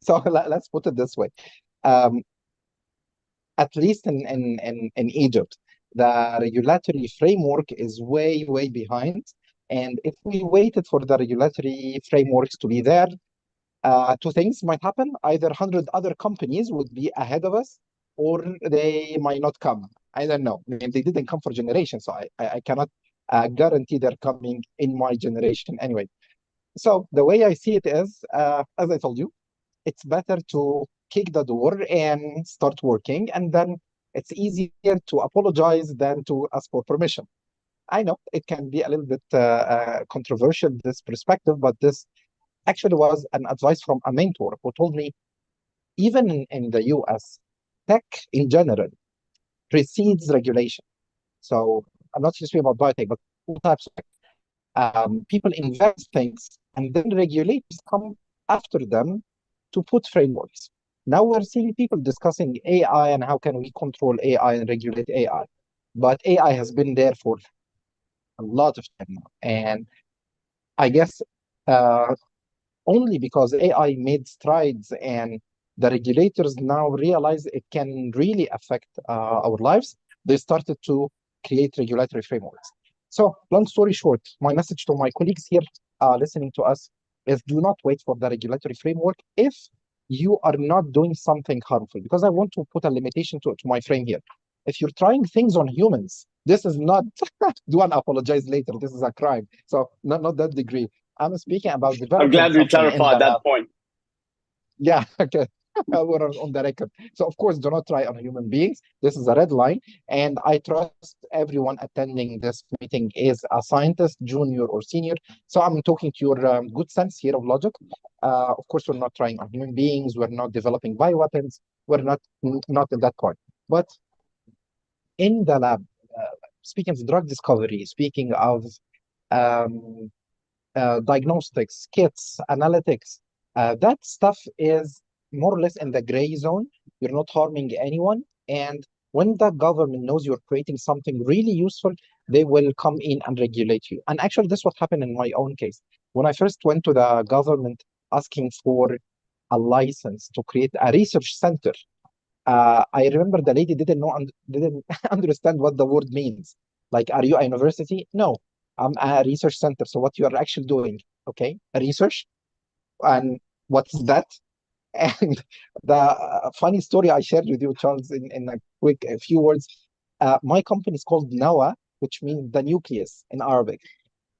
Speaker 5: So let's put it this way. At least in Egypt, the regulatory framework is way, way behind. And if we waited for the regulatory frameworks to be there, two things might happen. Either 100 other companies would be ahead of us, or they might not come. I don't know. I mean, they didn't come for generations, so I cannot guarantee they're coming in my generation anyway. So the way I see it is, as I told you, it's better to kick the door and start working, and then it's easier to apologize than to ask for permission. I know it can be a little bit controversial, this perspective, but this actually was an advice from a mentor who told me, even in the US, tech in general precedes regulation. So I'm not just speaking about biotech, but all types of people invent things, and then regulators come after them to put frameworks. Now we're seeing people discussing AI and how can we control AI and regulate AI. But AI has been there for a lot of time now. And I guess only because AI made strides and the regulators now realize it can really affect our lives, they started to create regulatory frameworks. So long story short, my message to my colleagues here listening to us is do not wait for the regulatory framework if you are not doing something harmful. Because I want to put a limitation to my frame here. If you're trying things on humans, this is not, do not apologize later, this is a crime. So not that degree. I'm speaking about developing.
Speaker 4: I'm glad we clarified that point.
Speaker 5: Yeah, okay. We're on the record. So of course, do not try on human beings. This is a red line. And I trust everyone attending this meeting is a scientist, junior or senior. So I'm talking to your good sense here of logic. Of course, we're not trying on human beings. We're not developing bioweapons. We're not in that part. But in the lab, speaking of drug discovery, speaking of diagnostics, kits, analytics, that stuff is more or less in the gray zone. You're not harming anyone. And when the government knows you're creating something really useful, they will come in and regulate you. And actually, this is what happened in my own case. When I first went to the government asking for a license to create a research center, I remember the lady didn't understand what the word means. Like, are you a university? No, I'm a research center. So what you are actually doing, okay? A research, and what's that? And the funny story I shared with you, Charles, in a few words, my company is called Nawa, which means the nucleus in Arabic.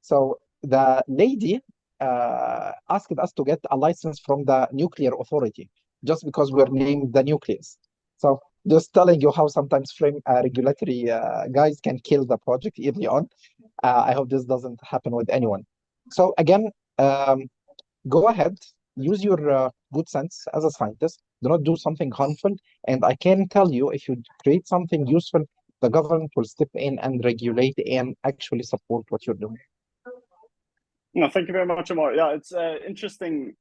Speaker 5: So the lady asked us to get a license from the nuclear authority just because we're named the nucleus. So just telling you how sometimes frame regulatory guys can kill the project early on. I hope this doesn't happen with anyone. So again, go ahead, use your good sense as a scientist. Do not do something harmful. And I can tell you, if you create something useful, the government will step in and regulate and actually support what you're doing.
Speaker 4: No, thank you very much, Amar. Yeah, it's interesting.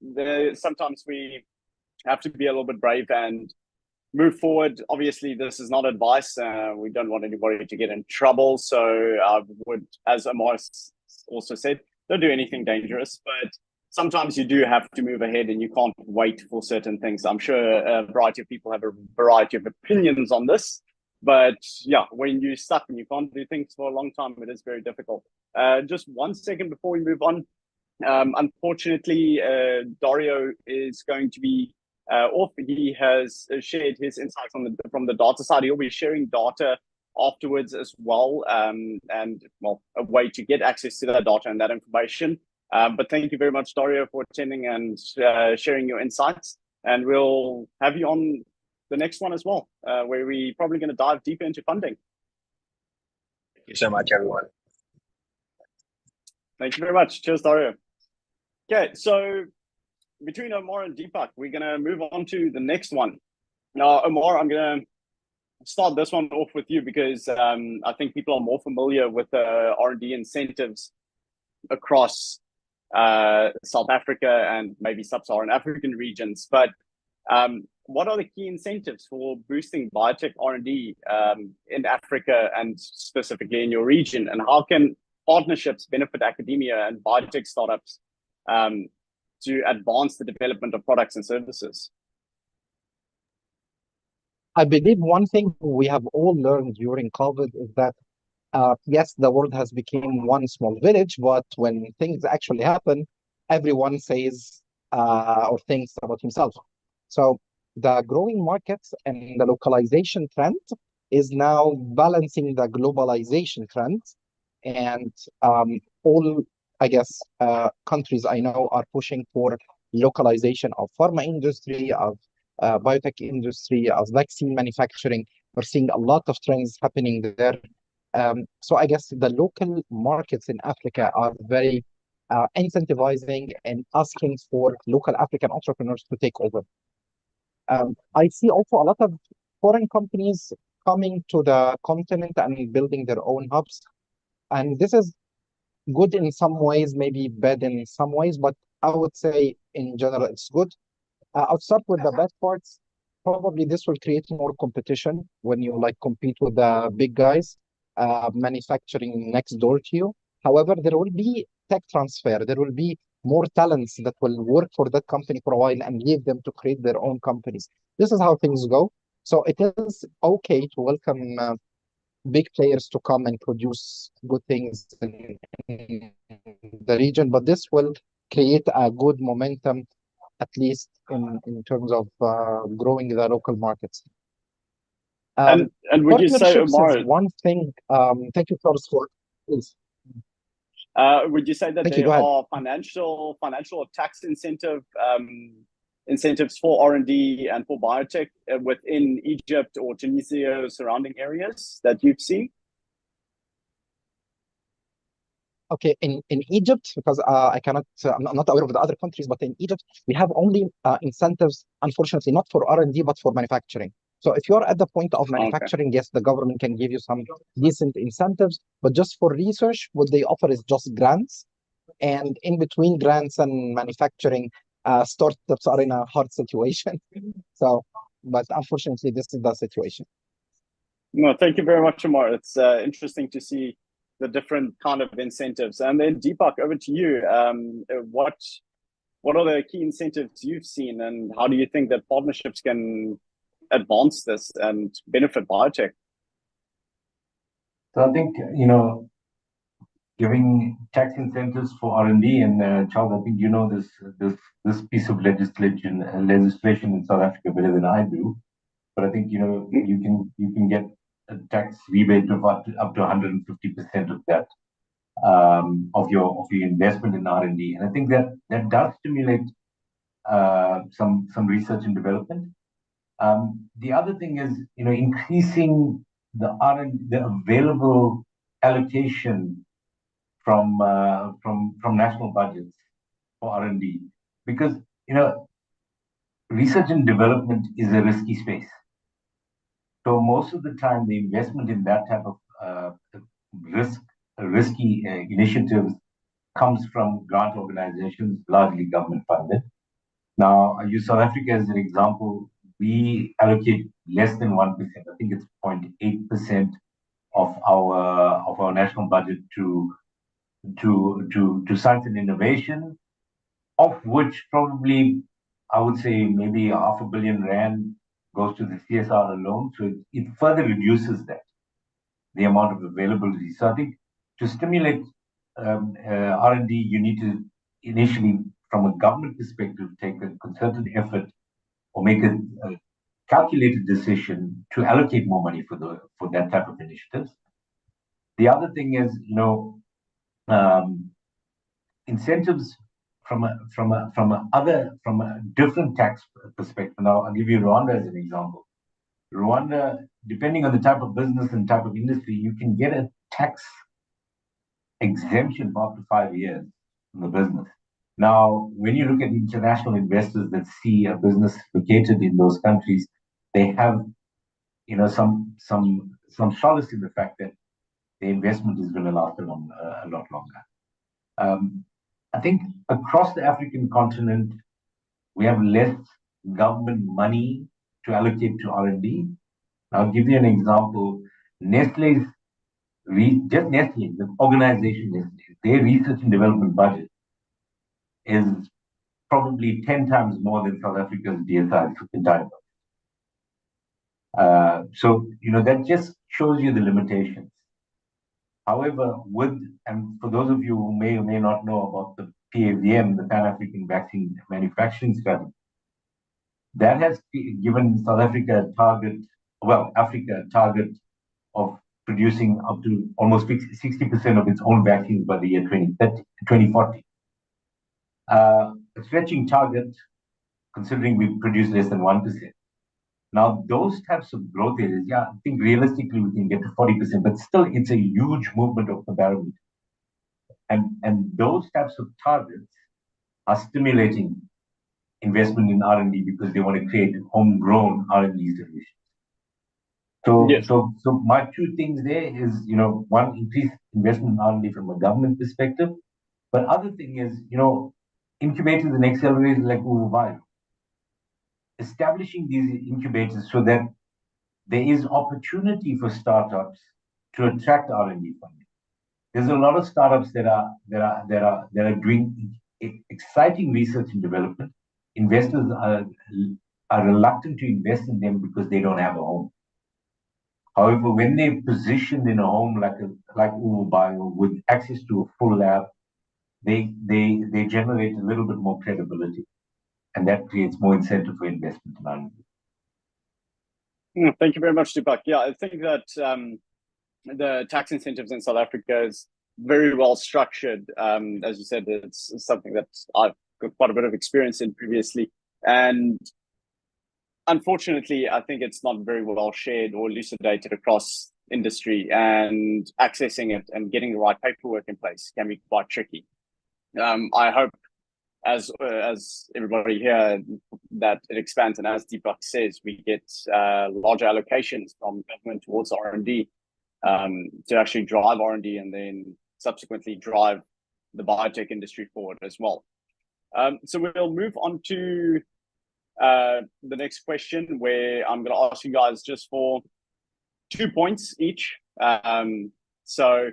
Speaker 4: Sometimes we have to be a little bit brave and move forward. Obviously, this is not advice. We don't want anybody to get in trouble. So I would, as Amar also said, don't do anything dangerous. But sometimes you do have to move ahead and you can't wait for certain things. I'm sure a variety of people have a variety of opinions on this. But yeah, when you're stuck and you can't do things for a long time, it is very difficult. Just 1 second before we move on. Unfortunately, Dario is going to be off. He has shared his insights from the data side. He'll be sharing data afterwards as well, and well, a way to get access to that data and that information. But thank you very much, Dario, for attending and sharing your insights. And we'll have you on the next one as well, where we're probably going to dive deeper into funding.
Speaker 7: Thank you so much, everyone.
Speaker 4: Thank you very much. Cheers, Dario. Okay, so between Omar and Deepak, we're going to move on to the next one. Now, Omar, I'm going to start this one off with you because I think people are more familiar with the R&D incentives across South Africa and maybe sub-Saharan African regions. But what are the key incentives for boosting biotech R&D in Africa and specifically in your region? And how can partnerships benefit academia and biotech startups to advance the development of products and services?
Speaker 5: I believe one thing we have all learned during COVID is that, yes, the world has become one small village, but when things actually happen, everyone says or thinks about himself. So the growing markets and the localization trend is now balancing the globalization trend. And all, I guess, countries I know are pushing for localization of pharma industry, of biotech industry, of vaccine manufacturing. We're seeing a lot of trends happening there. So I guess the local markets in Africa are very incentivizing and asking for local African entrepreneurs to take over. I see also a lot of foreign companies coming to the continent and building their own hubs. And this is good in some ways, maybe bad in some ways, but I would say in general it's good. I'll start with the bad parts. Probably this will create more competition when you like compete with the big guys manufacturing next door to you. However, there will be tech transfer. There will be more talents that will work for that company for a while and leave them to create their own companies. This is how things go. So it is okay to welcome big players to come and produce good things in the region, but this will create a good momentum, at least in terms of growing the local markets.
Speaker 4: And would you say,
Speaker 5: Partnerships
Speaker 4: Omar,
Speaker 5: is one thing. Thank you, Charles, for please.
Speaker 4: would you say that
Speaker 5: Thank you,
Speaker 4: there
Speaker 5: go ahead.
Speaker 4: are financial or tax incentives for R&D and for biotech within Egypt or Tunisia or surrounding areas that you've seen?
Speaker 5: Okay, in Egypt, because I'm not aware of the other countries, but in Egypt, we have only incentives, unfortunately, not for R&D, but for manufacturing. So if you're at the point of manufacturing, yes, the government can give you some decent incentives, but just for research, what they offer is just grants. And in between grants and manufacturing, startups are in a hard situation. So, but unfortunately, this is the situation.
Speaker 4: No, thank you very much, Amar. It's interesting to see the different kind of incentives. And then Deepak, over to you. What are the key incentives you've seen, and how do you think that partnerships can advance this and benefit biotech?
Speaker 6: So I think, giving tax incentives for R&D. And Charles, I think you know this piece of legislation in South Africa better than I do. But I think you can get a tax rebate of up to 150% of that of your investment in R&D. And I think that does stimulate some research and development. The other thing is increasing the available allocation from national budgets for R&D, because research and development is a risky space. So most of the time, the investment in that type of risky initiatives comes from grant organizations, largely government funded. Now, I use South Africa as an example. We allocate less than 1%. I think it's 0.8% of our national budget to science and innovation, of which probably I would say maybe R500 million goes to the CSR alone. So it further reduces the amount of availability. So I think to stimulate R&D, you need to initially, from a government perspective, take a concerted effort or make a calculated decision to allocate more money for that type of initiatives. The other thing is, incentives from a different tax perspective. Now, I'll give you Rwanda as an example. Rwanda, depending on the type of business and type of industry, you can get a tax exemption for up to 5 years in the business. Now, when you look at international investors that see a business located in those countries, they have, some solace in the fact that the investment is going to last a lot longer. I think across the African continent, we have less government money to allocate to R&D. I'll give you an example. Nestle's, the organization Nestle, their research and development budget is probably 10 times more than South Africa's DSI's entire budget. So, that just shows you the limitations. However, and for those of you who may or may not know about the PAVM, the Pan-African Vaccine Manufacturing Strategy, that has given South Africa Africa a target of producing up to almost 60% of its own vaccines by the year 2040. A stretching target, considering we produce less than 1%. Now, those types of growth areas, I think realistically we can get to 40%, but still it's a huge movement of the barometer. And those types of targets are stimulating investment in R&D because they want to create homegrown R&D solutions. So my two things there is, one, increase investment in R&D from a government perspective, but other thing is, incubators and accelerators like Bio, establishing these incubators so that there is opportunity for startups to attract R&D funding. There's a lot of startups that are doing exciting research and development. Investors are reluctant to invest in them because they don't have a home. However, when they're positioned in a home like Bio with access to a full lab, they generate a little bit more credibility, and that creates more incentive for investment in R&D.
Speaker 4: Thank you very much, Deepak. Yeah, I think that the tax incentives in South Africa is very well structured. As you said, it's something that I've got quite a bit of experience in previously. And unfortunately, I think it's not very well shared or elucidated across industry, and accessing it and getting the right paperwork in place can be quite tricky. I hope, as everybody here, that it expands, and as Deepak says, we get larger allocations from government towards R&D to actually drive R&D and then subsequently drive the biotech industry forward as well. So we'll move on to the next question, where I'm going to ask you guys just for 2 points each. So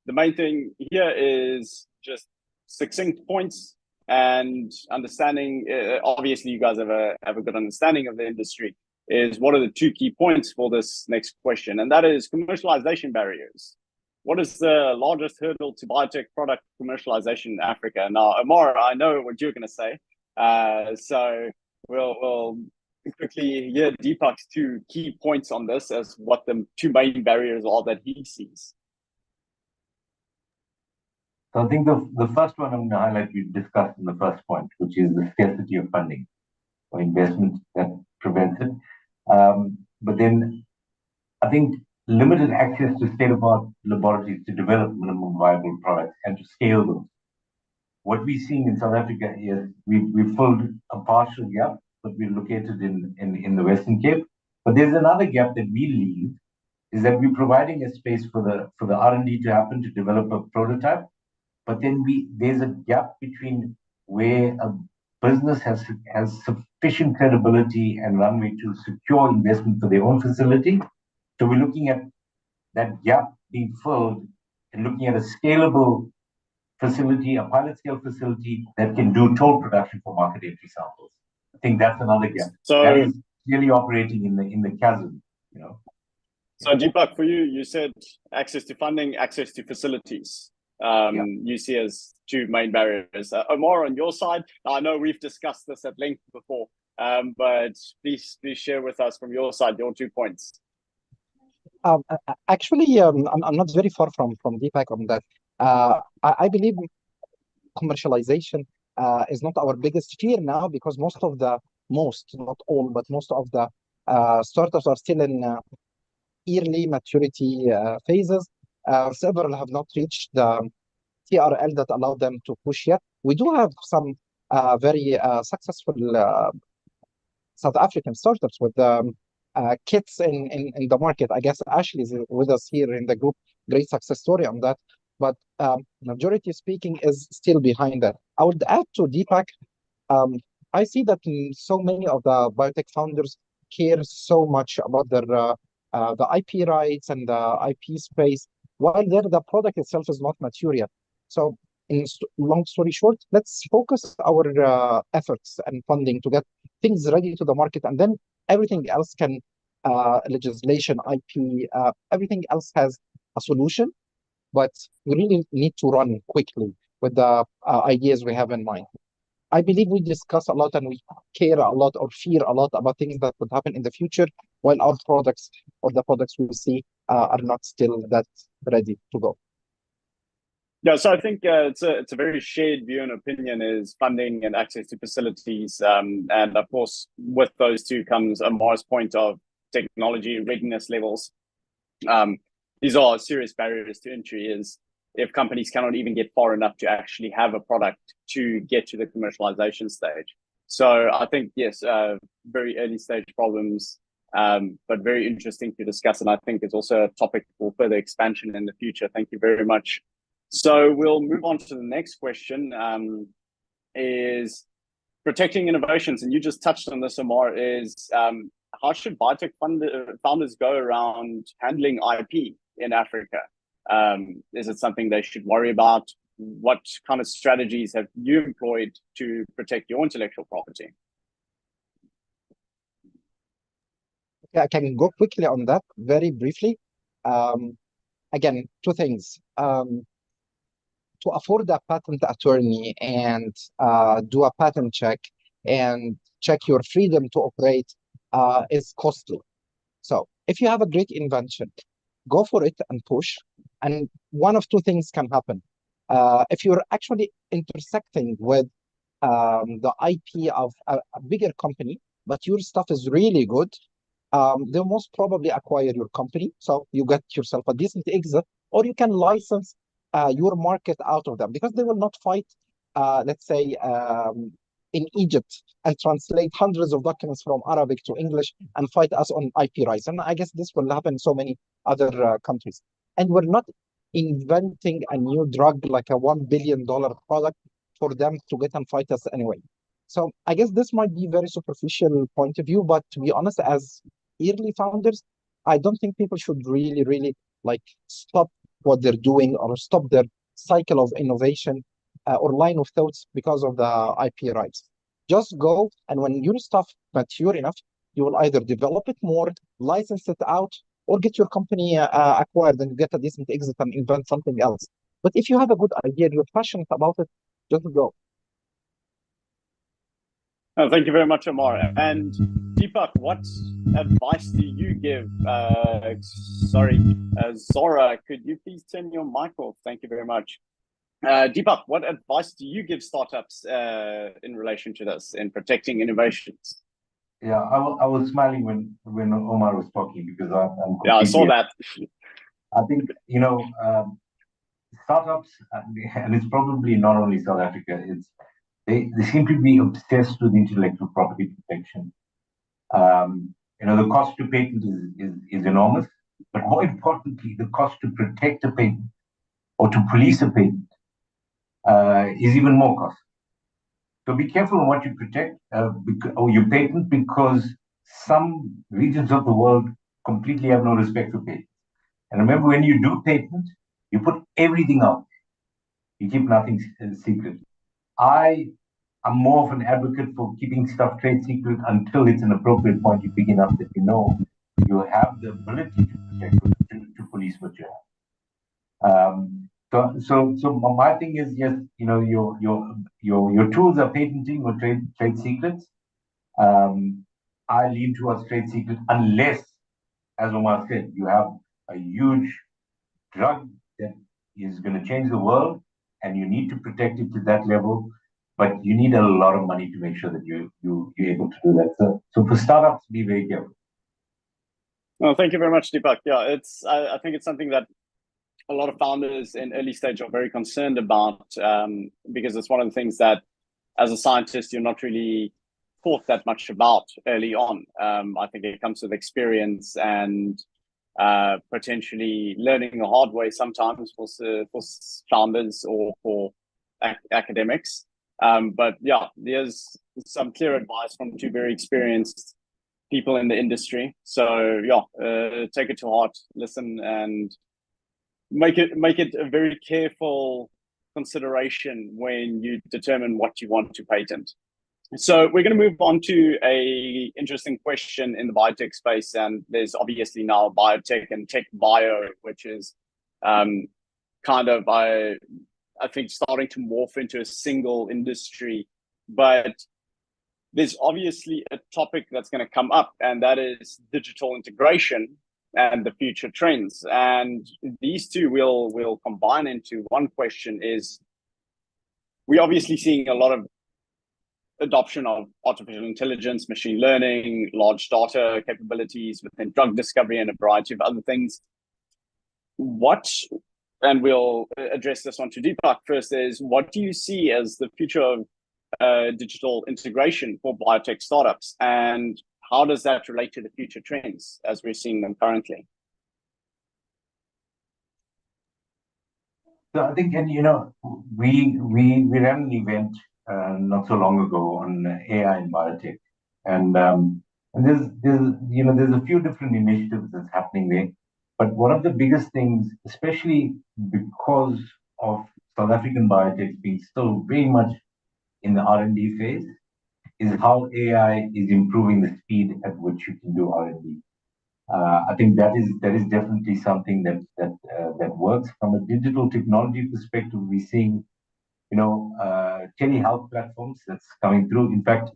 Speaker 4: the main thing here is just succinct points and understanding. Obviously, you guys have a good understanding of the industry. Is what are the 2 key points for this next question? And that is commercialization barriers. what is the largest hurdle to biotech product commercialization in Africa? Now, Amar, I know what you're going to say. So we'll quickly hear Deepak's two key points on this as what the two main barriers are that he sees.
Speaker 6: So I think the first one I'm going to highlight we discussed in the first point, which is the scarcity of funding or investment that prevents it. But then I think limited access to state-of-the-art laboratories to develop minimum viable products and to scale them. What we're seeing in South Africa is we filled a partial gap, but we're located in the Western Cape. But there's another gap that we leave, is that we're providing a space for the R&D to happen to develop a prototype. But then there's a gap between where a business has sufficient credibility and runway to secure investment for their own facility. So we're looking at that gap being filled and looking at a scalable facility, a pilot scale facility that can do toll production for market entry samples. I think that's another gap.
Speaker 4: So
Speaker 6: that is really operating in the chasm, you know.
Speaker 4: So Deepak, for you, you said access to funding, access to facilities. You see as two main barriers. Omar, on your side, I know we've discussed this at length before, but please share with us from your side your 2 points.
Speaker 5: Actually, I'm not very far from Deepak on that. I believe commercialization is not our biggest fear now, because not all, but most of the startups are still in early maturity phases. Several have not reached the TRL that allow them to push yet. We do have some very successful South African startups with kits in the market. I guess Ashley is with us here in the group. Great success story on that. But majority speaking is still behind that. I would add to Deepak, I see that so many of the biotech founders care so much about their the IP rights and the IP space, while there the product itself is not mature yet. So in long story short, let's focus our efforts and funding to get things ready to the market, and then everything else can, legislation, IP, everything else has a solution. But we really need to run quickly with the ideas we have in mind. I believe we discuss a lot and we care a lot or fear a lot about things that could happen in the future, while our products or the products we see are not still that ready to go.
Speaker 4: Yeah, so I think it's a very shared view and opinion is funding and access to facilities. And of course, with those two comes Amar's point of technology readiness levels. These are serious barriers to entry, is if companies cannot even get far enough to actually have a product to get to the commercialization stage. So I think, yes, very early stage problems, but very interesting to discuss. And I think it's also a topic for further expansion in the future. Thank you very much. So we'll move on to the next question, is protecting innovations. And you just touched on this, Amar, is how should biotech founders go around handling IP in Africa? Is it something they should worry about? What kind of strategies have you employed to protect your intellectual property?
Speaker 5: Okay, I can go quickly on that very briefly. Again, two things. To afford a patent attorney and do a patent check and check your freedom to operate is costly. So if you have a great invention, go for it and push. And one of two things can happen. If you're actually intersecting with the IP of a bigger company, but your stuff is really good, they'll most probably acquire your company. So you get yourself a decent exit, or you can license your market out of them, because they will not fight, let's say, in Egypt and translate hundreds of documents from Arabic to English and fight us on IP rights. And I guess this will happen in so many other countries. And we're not inventing a new drug like a $1 billion product for them to get and fight us anyway. So I guess this might be very superficial point of view, but to be honest, as early founders, I don't think people should really like stop what they're doing or stop their cycle of innovation or line of thoughts because of the IP rights. Just go, and when your stuff mature enough, you will either develop it more, license it out, or get your company acquired and get a decent exit and invent something else. But if you have a good idea and you're passionate about it, just go.
Speaker 4: Thank you very much, Omar. And Deepak, what advice do you give? Zora, could you please turn your mic off? Thank you very much. Deepak, what advice do you give startups in relation to this, in protecting innovations?
Speaker 6: Yeah, I was smiling when Omar was talking because I'm
Speaker 4: Yeah, I saw that.
Speaker 6: I think, startups, and it's probably not only South Africa, they seem to be obsessed with intellectual property protection. The cost to patent is enormous, but more importantly, the cost to protect a patent or to police a patent is even more costly. So be careful on what you protect or you patent, because some regions of the world completely have no respect for patents. And remember, when you do patent, you put everything out. You keep nothing secret. I am more of an advocate for keeping stuff trade secret until it's an appropriate point. You begin up that you have the ability to protect, to police what you have. So my thing is, yes, your tools are patenting or trade secrets. I lean towards trade secret unless, as Omar said, you have a huge drug that is going to change the world, and you need to protect it to that level. But you need a lot of money to make sure that you're able to do that. So for startups, be very careful.
Speaker 4: Well, thank you very much, Deepak. Yeah, I think it's something that a lot of founders in early stage are very concerned about, because it's one of the things that, as a scientist, you're not really thought that much about early on. I think it comes with experience and potentially learning the hard way sometimes for founders or for academics. But yeah, there's some clear advice from two very experienced people in the industry. So yeah, take it to heart, listen, and make it a very careful consideration when you determine what you want to patent. So we're going to move on to a interesting question in the biotech space, and there's obviously now biotech and tech bio, which is kind of I think starting to morph into a single industry. But there's obviously a topic that's going to come up, and that is digital integration and the future trends. And these two will combine into one question. Is we're obviously seeing a lot of adoption of artificial intelligence, machine learning, large data capabilities within drug discovery, and a variety of other things. And we'll address this one to Deepak first, is what do you see as the future of digital integration for biotech startups, and how does that relate to the future trends as we're seeing them currently?
Speaker 6: So I think, and we ran an event not so long ago on AI in biotech, and there's a few different initiatives that's happening there. But one of the biggest things, especially because of South African biotech being still very much in the R&D phase, is how AI is improving the speed at which you can do R&D. I think that is definitely something that works from a digital technology perspective. We're seeing, telehealth platforms that's coming through. In fact,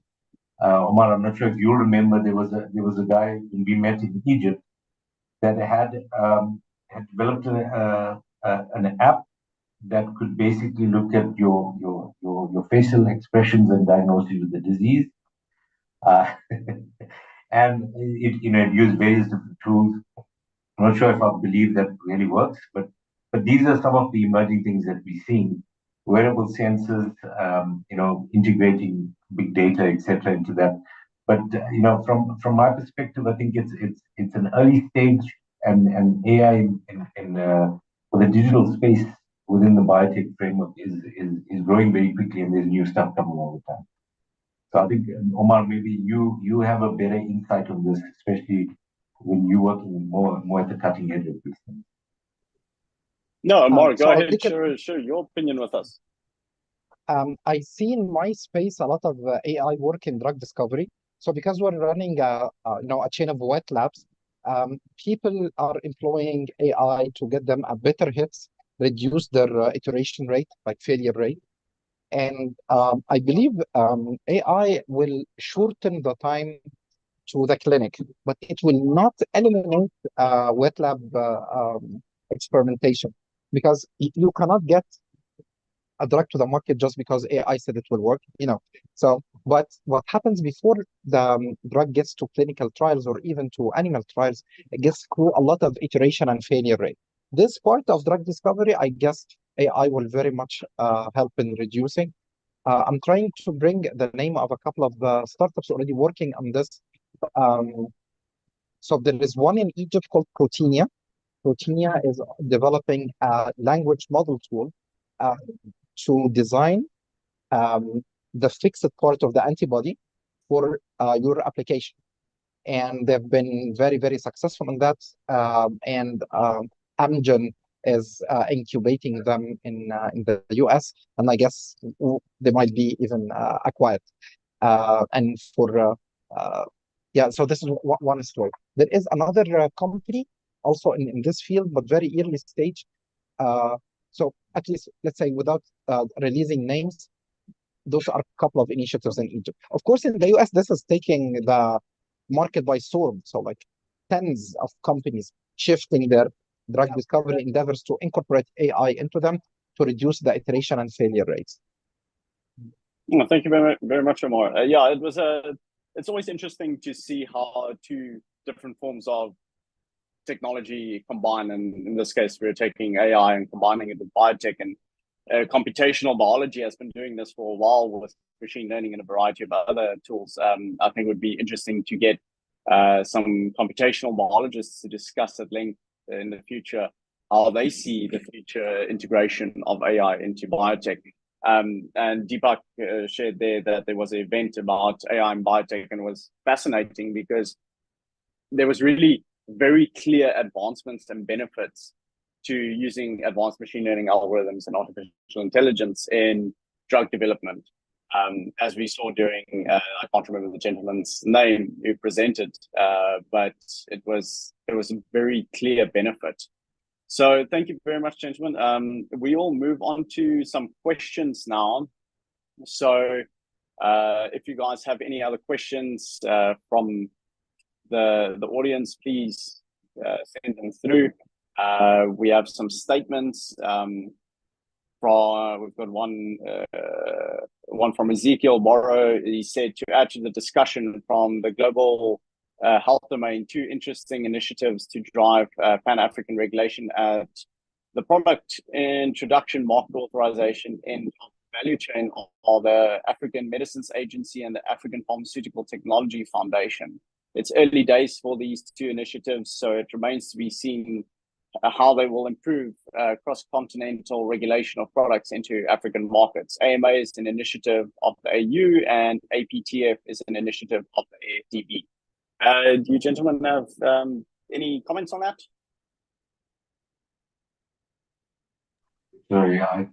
Speaker 6: Omar, I'm not sure if you remember, there was a guy when we met in Egypt that had developed an app that could basically look at your facial expressions and diagnose you with the disease. And it used various different tools. I'm not sure if I believe that really works, but these are some of the emerging things that we're seeing. Wearable sensors, integrating big data, etc., into that. But from my perspective, I think it's an early stage, and AI for the digital space within the biotech framework is growing very quickly, and there's new stuff coming all the time. So I think, Omar, maybe you have a better insight on this, especially when you're working more at the cutting edge of these things.
Speaker 4: No, Omar, go
Speaker 5: So
Speaker 4: ahead, share your opinion with us.
Speaker 5: I see in my space a lot of AI work in drug discovery. So because we're running a chain of wet labs, People are employing AI to get them a better hits, reduce their iteration rate, like failure rate. And I believe AI will shorten the time to the clinic, but it will not eliminate wet lab experimentation, because you cannot get a drug to the market just because AI said it will work, So, but what happens before the drug gets to clinical trials or even to animal trials, it gets through a lot of iteration and failure rate. This part of drug discovery, I guess AI will very much help in reducing. I'm trying to bring the name of a couple of startups already working on this. Um, so there is one in Egypt called Protinia. Protinia is developing a language model tool uh, to design the fixed part of the antibody for your application. And they've been very, very successful in that. And Amgen is incubating them in the US, and I guess they might be even acquired. And for yeah, so this is one story. There is another company also in this field, but very early stage. So at least, let's say, without releasing names, those are a couple of initiatives in Egypt. Of course, in the US, this is taking the market by storm. So like tens of companies shifting their drug discovery endeavors to incorporate AI into them to reduce the iteration and failure rates.
Speaker 4: Well, thank you very much, Omar. Yeah, it's always interesting to see how two different forms of technology combine. And in this case, we're taking AI and combining it with biotech, and computational biology has been doing this for a while with machine learning and a variety of other tools. I think it would be interesting to get some computational biologists to discuss at length in the future how they see the future integration of AI into biotech. And Deepak shared there that there was an event about AI and biotech, and it was fascinating because there was really very clear advancements and benefits to using advanced machine learning algorithms and artificial intelligence in drug development. As we saw during, I can't remember the gentleman's name who presented, but it was a very clear benefit. So thank you very much, gentlemen. We all move on to some questions now. So if you guys have any other questions from the audience, please send them through. We have some statements we've got one from Ezekiel Morrow. He said, to add to the discussion from the global health domain, two interesting initiatives to drive Pan-African regulation at the product introduction, market authorization in value chain are the African Medicines Agency and the African Pharmaceutical Technology Foundation. It's early days for these two initiatives, so it remains to be seen how they will improve cross-continental regulation of products into African markets. AMA is an initiative of the AU, and APTF is an initiative of the AFDB. Do you gentlemen have any comments on that?
Speaker 6: Sorry, I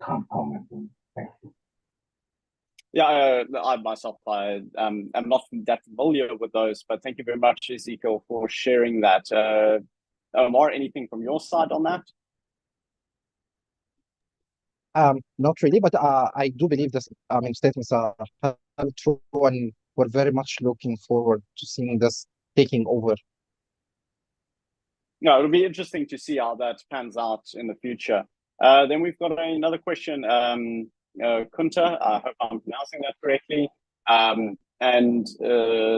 Speaker 6: can't comment. Thank you.
Speaker 4: Yeah, I myself, I'm not that familiar with those, but thank you very much, Ezekiel, for sharing that. Omar, anything from your side on that?
Speaker 5: Not really, but I do believe this statements are true, and we're very much looking forward to seeing this taking over.
Speaker 4: No, it'll be interesting to see how that pans out in the future. Then we've got another question. Kunta, I hope I'm pronouncing that correctly. And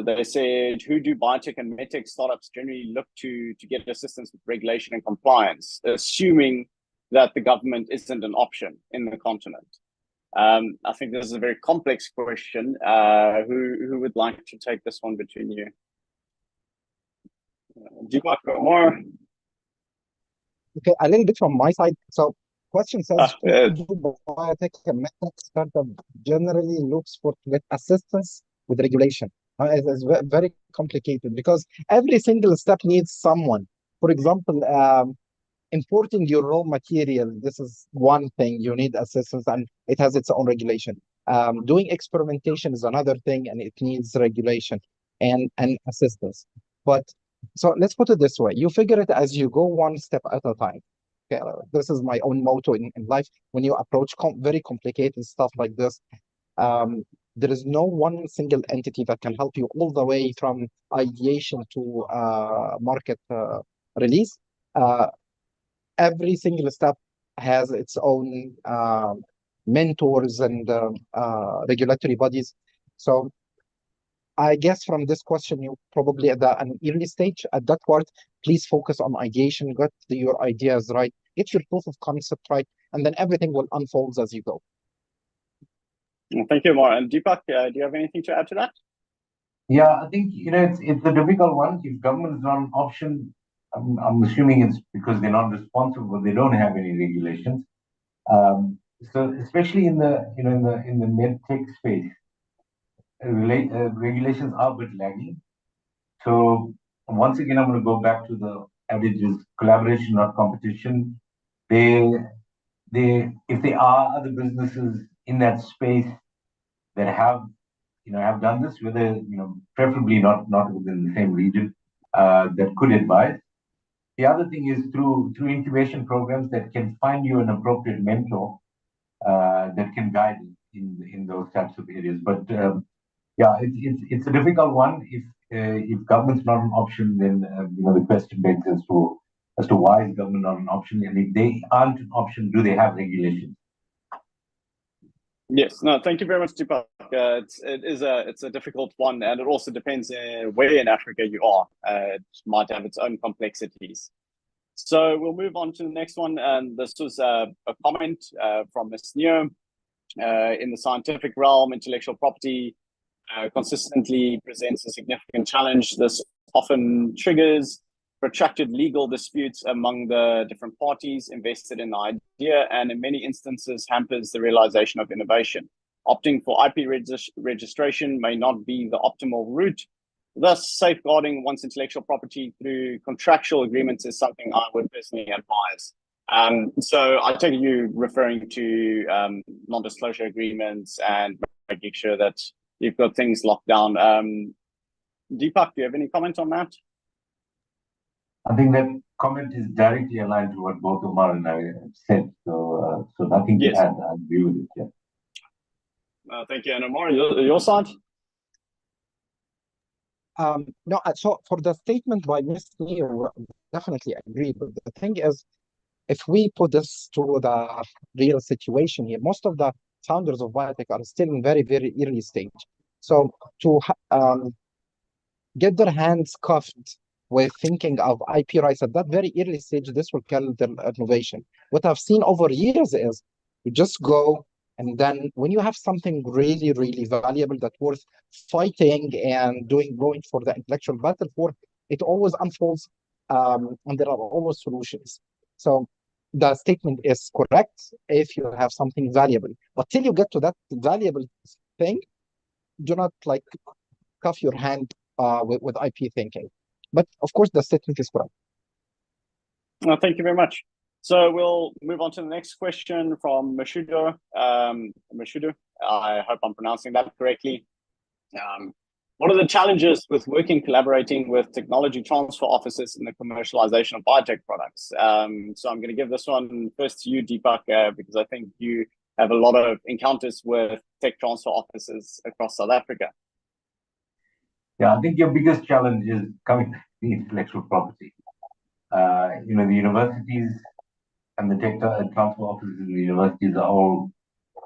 Speaker 4: they said, who do biotech and medtech startups generally look to get assistance with regulation and compliance, assuming that the government isn't an option in the continent? I think this is a very complex question. Who would like to take this one between you? Deepak or more?
Speaker 5: Okay, a little bit from my side. So question says,
Speaker 4: Yeah.
Speaker 5: who do biotech and medtech startup generally looks for to get assistance with regulation? It's very complicated because every single step needs someone. For example, importing your raw material, this is one thing you need assistance, and it has its own regulation. Doing experimentation is another thing, and it needs regulation and assistance. But So let's put it this way. You figure it as you go one step at a time. Okay, this is my own motto in life. When you approach very complicated stuff like this, um, there is no one single entity that can help you all the way from ideation to market release. Uh, every single step has its own mentors and regulatory bodies. So I guess from this question, you probably at an early stage. At that part, please focus on ideation, get your ideas right, get your proof of concept right, and then everything will unfold as you go.
Speaker 4: Well, thank you, Omar. And Deepak, do you have anything to add to that?
Speaker 6: Yeah, I think it's a difficult one. If government is not an option, I'm assuming it's because they're not responsible. They don't have any regulations. So especially in the in the med tech space, regulations are a bit lagging. So once again, I'm going to go back to the adages: collaboration, not competition. They if there are other businesses in that space that have done this, whether preferably not within the same region, that could advise. The other thing is through incubation programs that can find you an appropriate mentor that can guide in those types of areas. But yeah, it's a difficult one. If government's not an option, then the question begs as to why is government not an option, and if they aren't an option, do they have regulations?
Speaker 4: Yes, no, thank you very much, Deepak. It's a difficult one, and it also depends where in Africa you are. It might have its own complexities. So we'll move on to the next one, and this was a comment from Ms. Neo. In the scientific realm, intellectual property consistently presents a significant challenge. This often triggers protracted legal disputes among the different parties invested in the idea, and in many instances hampers the realization of innovation. Opting for IP registration may not be the optimal route. Thus, safeguarding one's intellectual property through contractual agreements is something I would personally advise. So I take you referring to non-disclosure agreements and making sure that you've got things locked down. Deepak, do you have any comment on that?
Speaker 6: I think that comment is directly aligned to what both Omar and I have said. So nothing to add. I agree with it. Yeah.
Speaker 4: Thank you. And Omar, your side?
Speaker 5: No, so for the statement by Ms. Neo, definitely agree. But the thing is, if we put this to the real situation here, most of the founders of biotech are still in very, very early stage. So to get their hands cuffed with thinking of IP rights at that very early stage, this will kill their innovation. What I've seen over years is you just go, and then when you have something really, really valuable that's worth fighting and going for the intellectual battle for, it always unfolds, and there are always solutions. So the statement is correct if you have something valuable, but till you get to that valuable thing, do not cuff your hand with IP thinking. But of course, the statement is correct.
Speaker 4: Thank you very much. So we'll move on to the next question from Mashudo. Mashudo, I hope I'm pronouncing that correctly. What are the challenges with collaborating with technology transfer offices in the commercialization of biotech products? So I'm going to give this one first to you, Deepak, because I think you have a lot of encounters with tech transfer offices across South Africa.
Speaker 6: Yeah, I think your biggest challenge is coming to the intellectual property. The universities and the tech transfer offices in the universities are all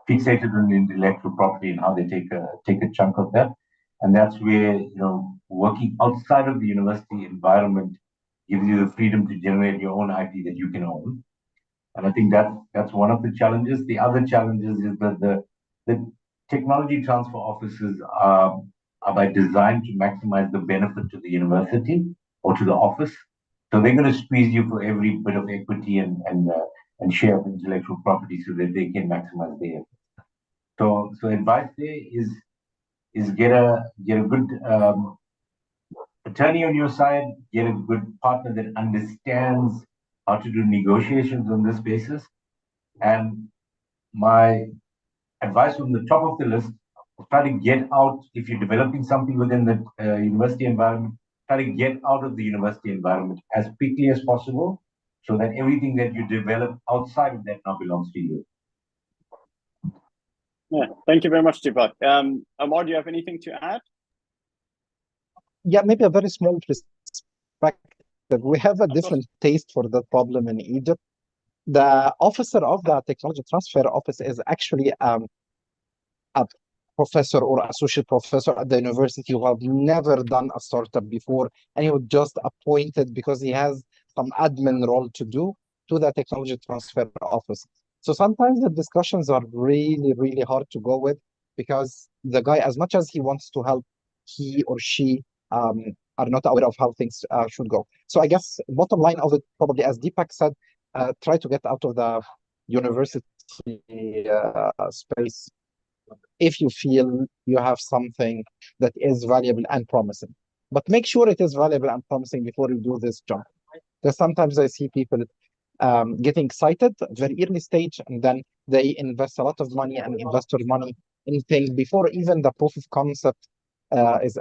Speaker 6: fixated on intellectual property and how they take a chunk of that. And that's where, working outside of the university environment gives you the freedom to generate your own IP that you can own. And I think that's one of the challenges. The other challenges is that the technology transfer offices are by design to maximize the benefit to the university or to the office. So they're going to squeeze you for every bit of equity and share of intellectual property so that they can maximize their efforts. So advice there is get a good attorney on your side, get a good partner that understands how to do negotiations on this basis. And my advice from the top of the list, try to get out if you're developing something within the university environment, try to get out of the university environment as quickly as possible, so that everything that you develop outside of that now belongs to you.
Speaker 4: Yeah, thank you very much, Deepak. Amar, do you have anything to add?
Speaker 5: Yeah, maybe a very small perspective. We have a
Speaker 4: Of course.
Speaker 5: different taste for that problem in Egypt. The officer of the technology transfer office is actually a professor or associate professor at the university who have never done a startup before, and he was just appointed because he has some admin role to do to the technology transfer office. So sometimes the discussions are really, really hard to go with, because the guy, as much as he wants to help, he or she are not aware of how things should go. So I guess bottom line of it, probably as Deepak said, try to get out of the university space if you feel you have something that is valuable and promising. But make sure it is valuable and promising before you do this jump. Because sometimes I see people getting excited at very early stage, and then they invest a lot of money and investor money in things before even the proof of concept is.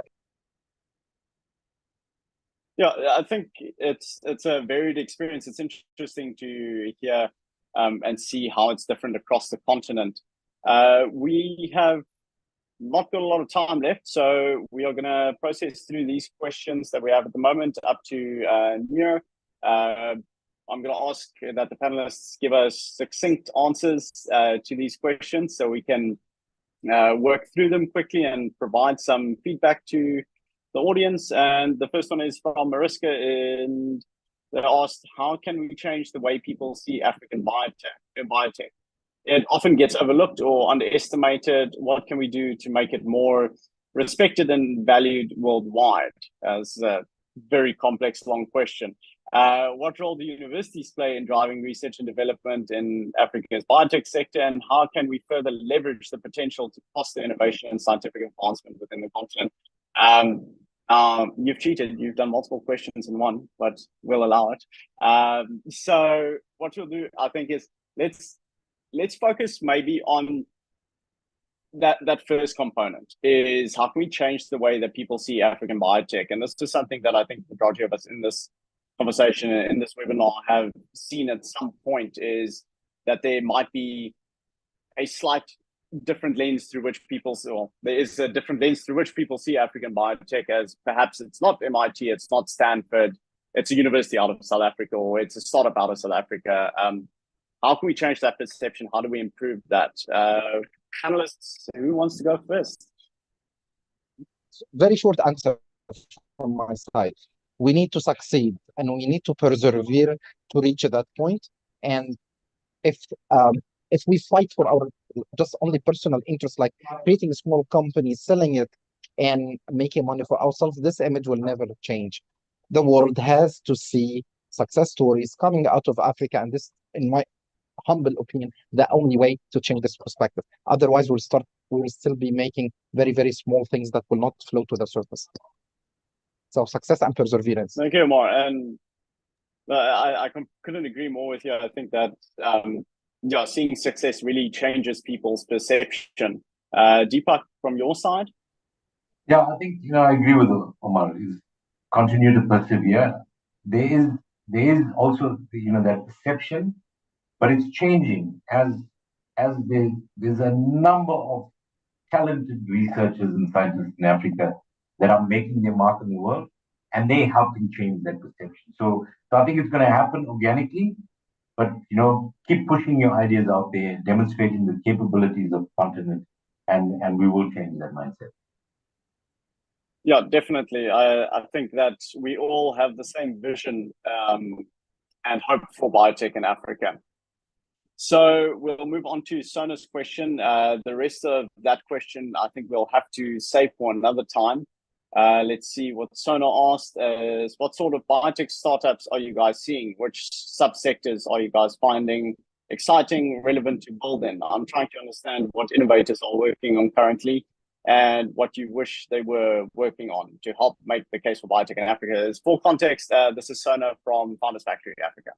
Speaker 4: Yeah, I think it's a varied experience. It's interesting to hear and see how it's different across the continent. We have not got a lot of time left, so we are going to process through these questions that we have at the moment up to Neo. I'm going to ask that the panelists give us succinct answers to these questions so we can work through them quickly and provide some feedback to the audience. And the first one is from Mariska, and they asked, how can we change the way people see African biotech? It often gets overlooked or underestimated. What can we do to make it more respected and valued worldwide? As a very complex, long question. What role do universities play in driving research and development in Africa's biotech sector, and how can we further leverage the potential to foster innovation and scientific advancement within the continent? You've cheated. You've done multiple questions in one, but we'll allow it. So what we'll do, I think, is let's focus maybe on that first component, is how can we change the way that people see African biotech? And this is something that I think the majority of us in this conversation, in this webinar, have seen at some point, is that there might be a slight different lens through which there is a different lens through which people see African biotech, as perhaps it's not MIT, it's not Stanford, it's a university out of South Africa, or it's a startup out of South Africa. How can we change that perception? How do we improve that? Panelists, who wants to go first?
Speaker 5: Very short answer from my side. We need to succeed, and we need to persevere to reach that point. And if we fight for our just only personal interest, like creating small companies, selling it, and making money for ourselves, this image will never change. The world has to see success stories coming out of Africa, and this, in my humble opinion, the only way to change this perspective. Otherwise, we'll still be making very, very small things that will not float to the surface. So success and perseverance.
Speaker 4: Thank you, Amar. And I couldn't agree more with you. I think that seeing success really changes people's perception. Deepak, from your side?
Speaker 6: Yeah, I think I agree with Omar. Is continue to persevere. There is also that perception, but it's changing as there's a number of talented researchers and scientists in Africa that are making their mark in the world, and they helping change that perception. So I think it's going to happen organically, but keep pushing your ideas out there, demonstrating the capabilities of the continent, and we will change that mindset.
Speaker 4: Yeah, definitely. I think that we all have the same vision and hope for biotech in Africa. So we'll move on to Sona's question. The rest of that question, I think we'll have to save for another time. Let's see what Sona asked is, what sort of biotech startups are you guys seeing? Which subsectors are you guys finding exciting, relevant to build in? I'm trying to understand what innovators are working on currently and what you wish they were working on to help make the case for biotech in Africa. As for context, this is Sona from Founders Factory Africa.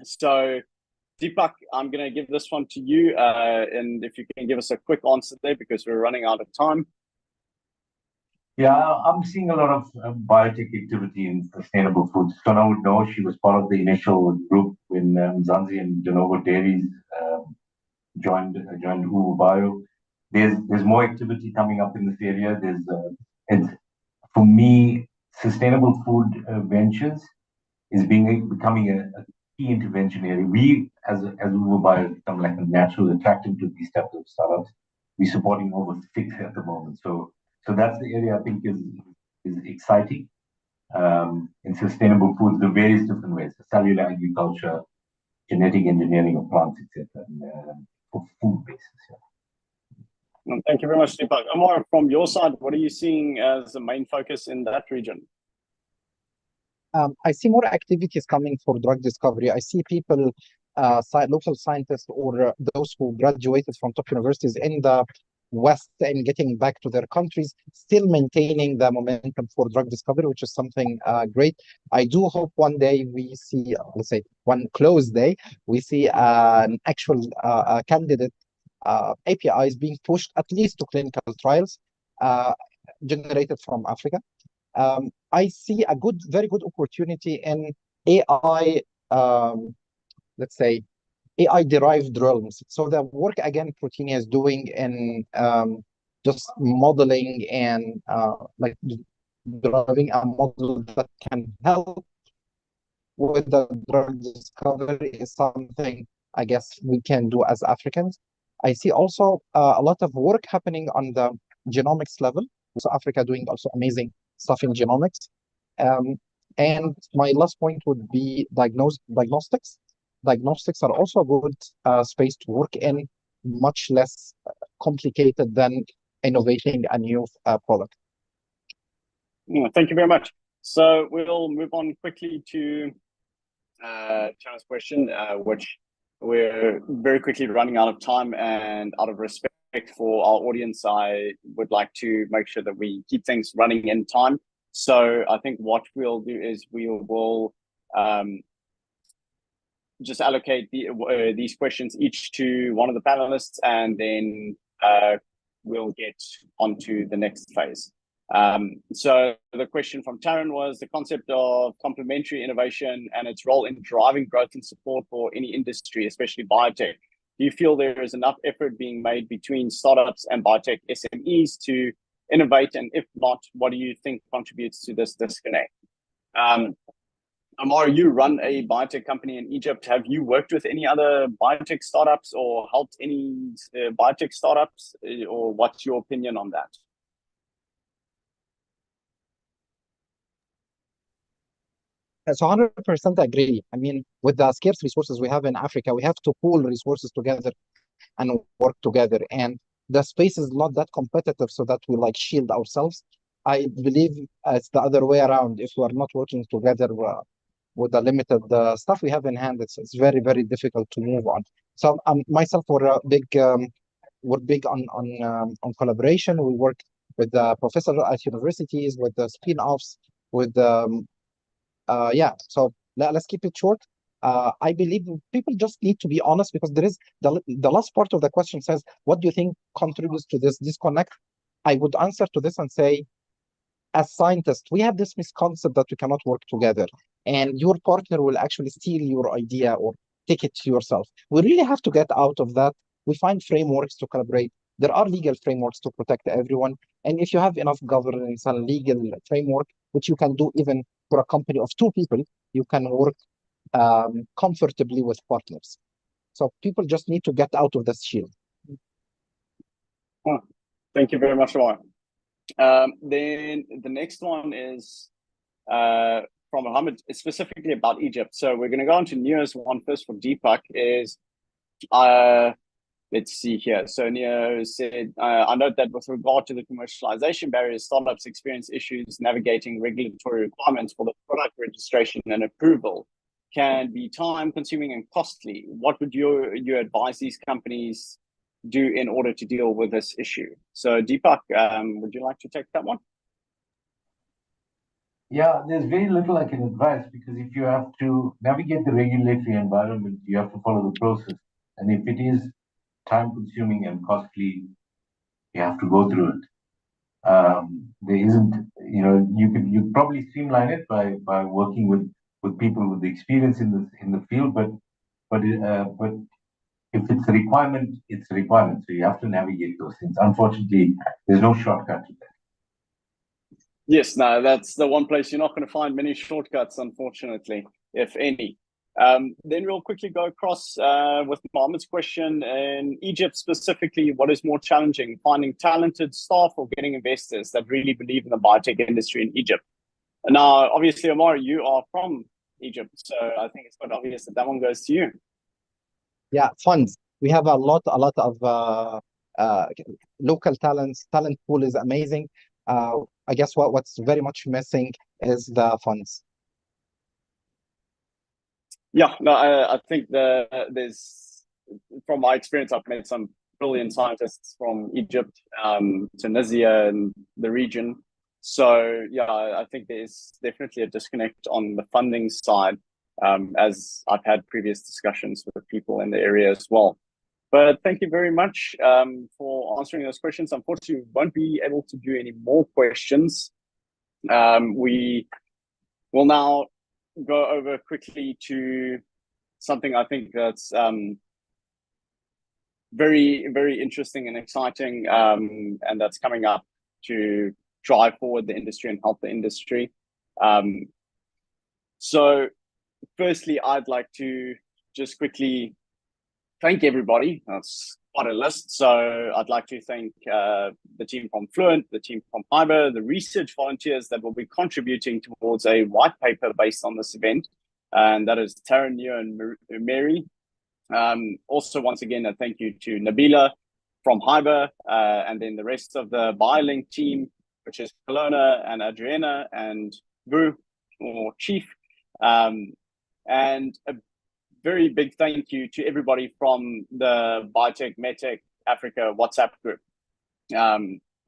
Speaker 4: So Deepak, I'm going to give this one to you, and if you can give us a quick answer there, because we're running out of time.
Speaker 6: Yeah, I'm seeing a lot of biotech activity in sustainable foods. Sona would know she was part of the initial group when Zanzi and Genovo Dairies joined Uvu Bio. There's more activity coming up in this area. It's for me, sustainable food ventures is becoming a key intervention area. We as Uber Bio become like a natural attractant to these types of startups. We're supporting over six at the moment. So that's the area I think is exciting. In sustainable foods, the various different ways, cellular agriculture, genetic engineering of plants, etc. For food basis. Yeah.
Speaker 4: Thank you very much, Deepak. Amar, from your side, what are you seeing as the main focus in that region?
Speaker 5: I see more activities coming for drug discovery. I see people, local scientists or those who graduated from top universities in the West and getting back to their countries, still maintaining the momentum for drug discovery, which is something great. I do hope one day we see, let's say, one close day, we see an actual candidate APIs being pushed at least to clinical trials generated from Africa. I see a very good opportunity in AI, let's say, AI-derived realms. So the work, again, Protinia is doing in just modeling and like deriving a model that can help with the drug discovery is something I guess we can do as Africans. I see also a lot of work happening on the genomics level. So Africa doing also amazing stuff in genomics. And my last point would be diagnostics. Diagnostics are also a good space to work in, much less complicated than innovating a new product.
Speaker 4: Thank you very much. So we'll move on quickly to China's question, which we're very quickly running out of time, and out of respect for our audience, I would like to make sure that we keep things running in time. So I think what we'll do is we will just allocate these questions each to one of the panelists, and then we'll get onto the next phase. So the question from Taryn was the concept of complementary innovation and its role in driving growth and support for any industry, especially biotech. Do you feel there is enough effort being made between startups and biotech SMEs to innovate? And if not, what do you think contributes to this disconnect? Amar, you run a biotech company in Egypt. Have you worked with any other biotech startups or helped any biotech startups? Or what's your opinion on that?
Speaker 5: So 100% agree. I mean, with the scarce resources we have in Africa, we have to pool resources together and work together. And the space is not that competitive so that we like shield ourselves. I believe it's the other way around. If we are not working together with the limited stuff we have in hand, it's very difficult to move on. So myself, we're big on collaboration. We work with the professors at universities, with the spin-offs, with so let's keep it short. I believe people just need to be honest, because there is the last part of the question says, what do you think contributes to this disconnect? I would answer to this and say, as scientists, we have this misconception that we cannot work together, and your partner will actually steal your idea or take it to yourself. We really have to get out of that. We find frameworks to collaborate. There are legal frameworks to protect everyone. And if you have enough governance and legal framework, which you can do even for a company of 2 people, you can work comfortably with partners. So people just need to get out of this shield.
Speaker 4: Oh, thank you very much, Amar. Then the next one is from Mohammed, specifically about Egypt. So we're going to go on to Neo's one first for Deepak. Is let's see here. So Neo said, I note that with regard to the commercialization barriers, startups experience issues navigating regulatory requirements for the product registration and approval can be time consuming and costly. What would you advise these companies do in order to deal with this issue? So Deepak, would you like to take that one?
Speaker 6: Yeah, there's very little I can advise, because if you have to navigate the regulatory environment, you have to follow the process. And if it is time consuming and costly, you have to go through it. There isn't, you could probably streamline it by working with people with experience in the field, but if it's a requirement, it's a requirement. So you have to navigate those things. Unfortunately, there's no shortcut to that.
Speaker 4: Yes, no, that's the one place you're not going to find many shortcuts, unfortunately, if any. Then we'll quickly go across with Mohammed's question. In Egypt specifically, what is more challenging, finding talented staff or getting investors that really believe in the biotech industry in Egypt? Now, obviously, Omar, you are from Egypt, so I think it's quite obvious that that one goes to you.
Speaker 5: Yeah, funds. We have a lot of local talents. Talent pool is amazing. I guess what's very much missing is the funds.
Speaker 4: Yeah, no, I think there's, from my experience, I've met some brilliant scientists from Egypt, Tunisia, and the region. So yeah, I think there's definitely a disconnect on the funding side, as I've had previous discussions with people in the area as well. But thank you very much for answering those questions. Unfortunately, we won't be able to do any more questions. We will now go over quickly to something I think that's very, very interesting and exciting, and that's coming up to drive forward the industry and help the industry. So firstly, I'd like to just quickly thank everybody. That's quite a list. So I'd like to thank the team from Fluent, the team from Fiber, the research volunteers that will be contributing towards a white paper based on this event. And that is Taryn, Neo, and Mary. Also, once again, a thank you to Nabila from Fiber, and then the rest of the BioLink team, which is Kelowna and Adriana and Vu, or Chief. And a very big thank you to everybody from the Biotech MedTech Africa WhatsApp group.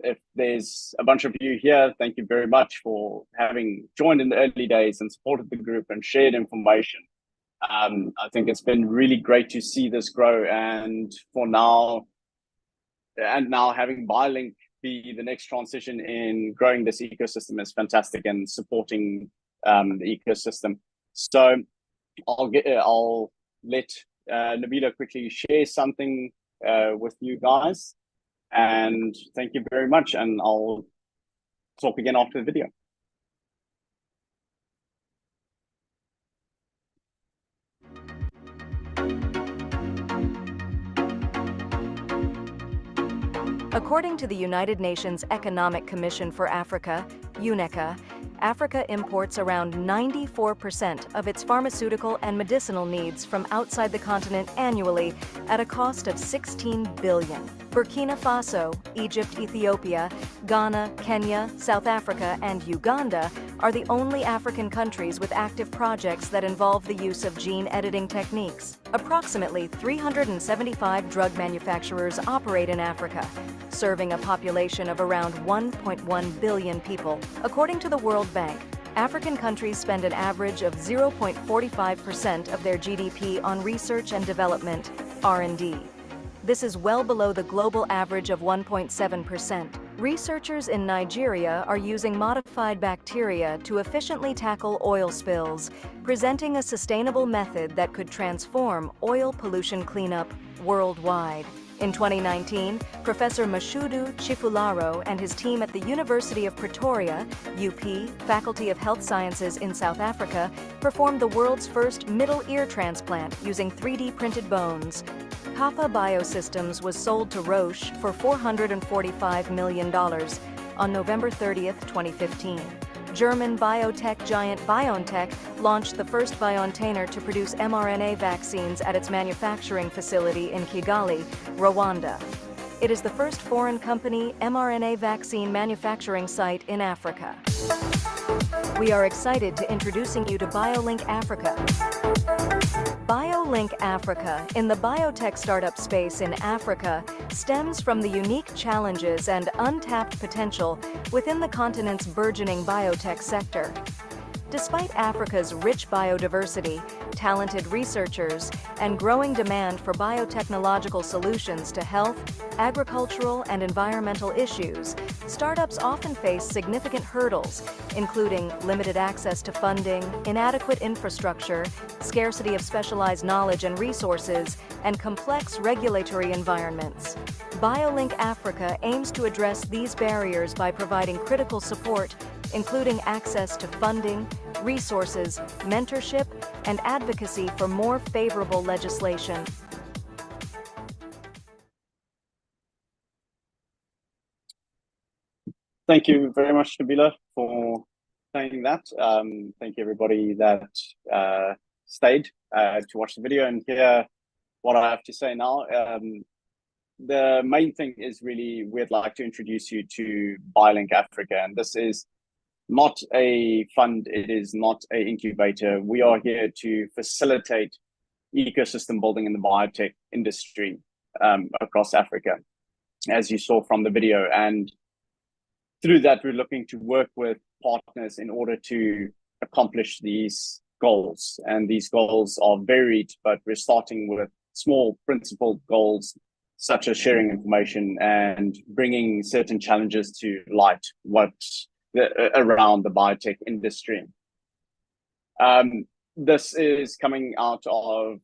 Speaker 4: If there's a bunch of you here, thank you very much for having joined in the early days and supported the group and shared information. I think it's been really great to see this grow, and now having BioLink be the next transition in growing this ecosystem is fantastic and supporting the ecosystem. So I'll let Nabila quickly share something with you guys, and thank you very much, and I'll talk again after the video.
Speaker 9: According to the United Nations Economic Commission for Africa, UNECA, Africa imports around 94% of its pharmaceutical and medicinal needs from outside the continent annually at a cost of $16 billion. Burkina Faso, Egypt, Ethiopia, Ghana, Kenya, South Africa, and Uganda are the only African countries with active projects that involve the use of gene editing techniques. Approximately 375 drug manufacturers operate in Africa, serving a population of around 1.1 billion people. According to the World Bank, African countries spend an average of 0.45% of their GDP on research and development, R&D. This is well below the global average of 1.7%. Researchers in Nigeria are using modified bacteria to efficiently tackle oil spills, presenting a sustainable method that could transform oil pollution cleanup worldwide. In 2019, Professor Mashudu Chifularo and his team at the University of Pretoria, UP, Faculty of Health Sciences in South Africa, performed the world's first middle ear transplant using 3D printed bones. Kappa Biosystems was sold to Roche for $445 million on November 30th, 2015. German biotech giant BioNTech launched the first biocontainer to produce mRNA vaccines at its manufacturing facility in Kigali, Rwanda. It is the first foreign company mRNA vaccine manufacturing site in Africa. We are excited to introducing you to BioLink Africa. BioLink Africa, in the biotech startup space in Africa, stems from the unique challenges and untapped potential within the continent's burgeoning biotech sector. Despite Africa's rich biodiversity, talented researchers, and growing demand for biotechnological solutions to health, agricultural, and environmental issues, startups often face significant hurdles, including limited access to funding, inadequate infrastructure, scarcity of specialized knowledge and resources, and complex regulatory environments. BioLink Africa aims to address these barriers by providing critical support, including access to funding, resources, mentorship, and advocacy for more favorable legislation.
Speaker 4: Thank you very much, Nabila, for saying that. Thank you, everybody that stayed to watch the video and hear what I have to say now. The main thing is really we'd like to introduce you to BioLink Africa, and this is not a fund, it is not an incubator. We are here to facilitate ecosystem building in the biotech industry across Africa, as you saw from the video. And through that, we're looking to work with partners in order to accomplish these goals. And these goals are varied, but we're starting with small principled goals, such as sharing information and bringing certain challenges to light around the biotech industry. This is coming out of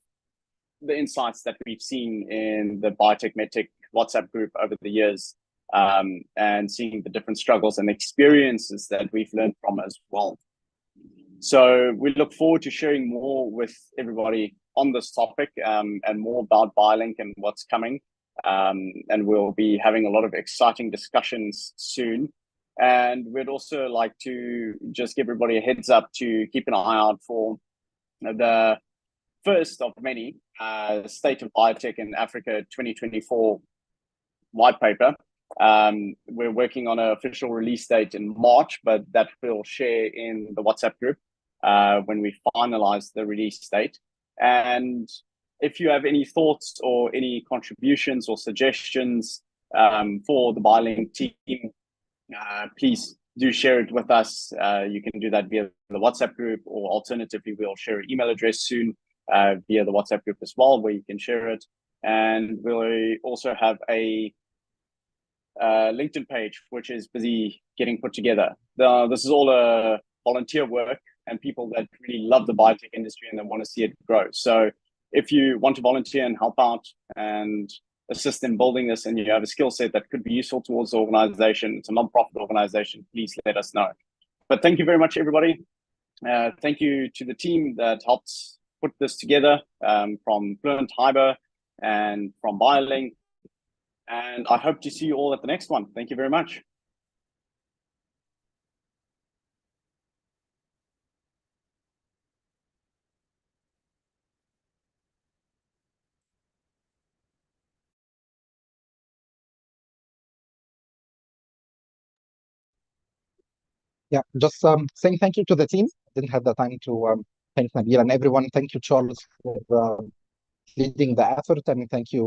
Speaker 4: the insights that we've seen in the Biotech MedTech WhatsApp group over the years, and seeing the different struggles and experiences that we've learned from as well. So we look forward to sharing more with everybody on this topic, and more about BioLink and what's coming. And we'll be having a lot of exciting discussions soon. And we'd also like to just give everybody a heads up to keep an eye out for the first of many State of Biotech in Africa 2024 white paper. We're working on an official release date in March, but that we'll share in the WhatsApp group when we finalize the release date. And if you have any thoughts or any contributions or suggestions for the BioLink team, please do share it with us. You can do that via the WhatsApp group, or alternatively, we'll share an email address soon via the WhatsApp group as well, where you can share it. And we'll also have a LinkedIn page, which is busy getting put together. This is all volunteer work and people that really love the biotech industry and they want to see it grow. So if you want to volunteer and help out and assist in building this, and you have a skill set that could be useful towards the organization, it's a non-profit organization, please let us know. But thank you very much, everybody. Thank you to the team that helped put this together, from Fluent Hyber and from BioLink. And I hope to see you all at the next one. Thank you very much.
Speaker 5: Yeah, just saying thank you to the team. Didn't have the time to thank Nabil and everyone. Thank you, Charles, for leading the effort, and thank you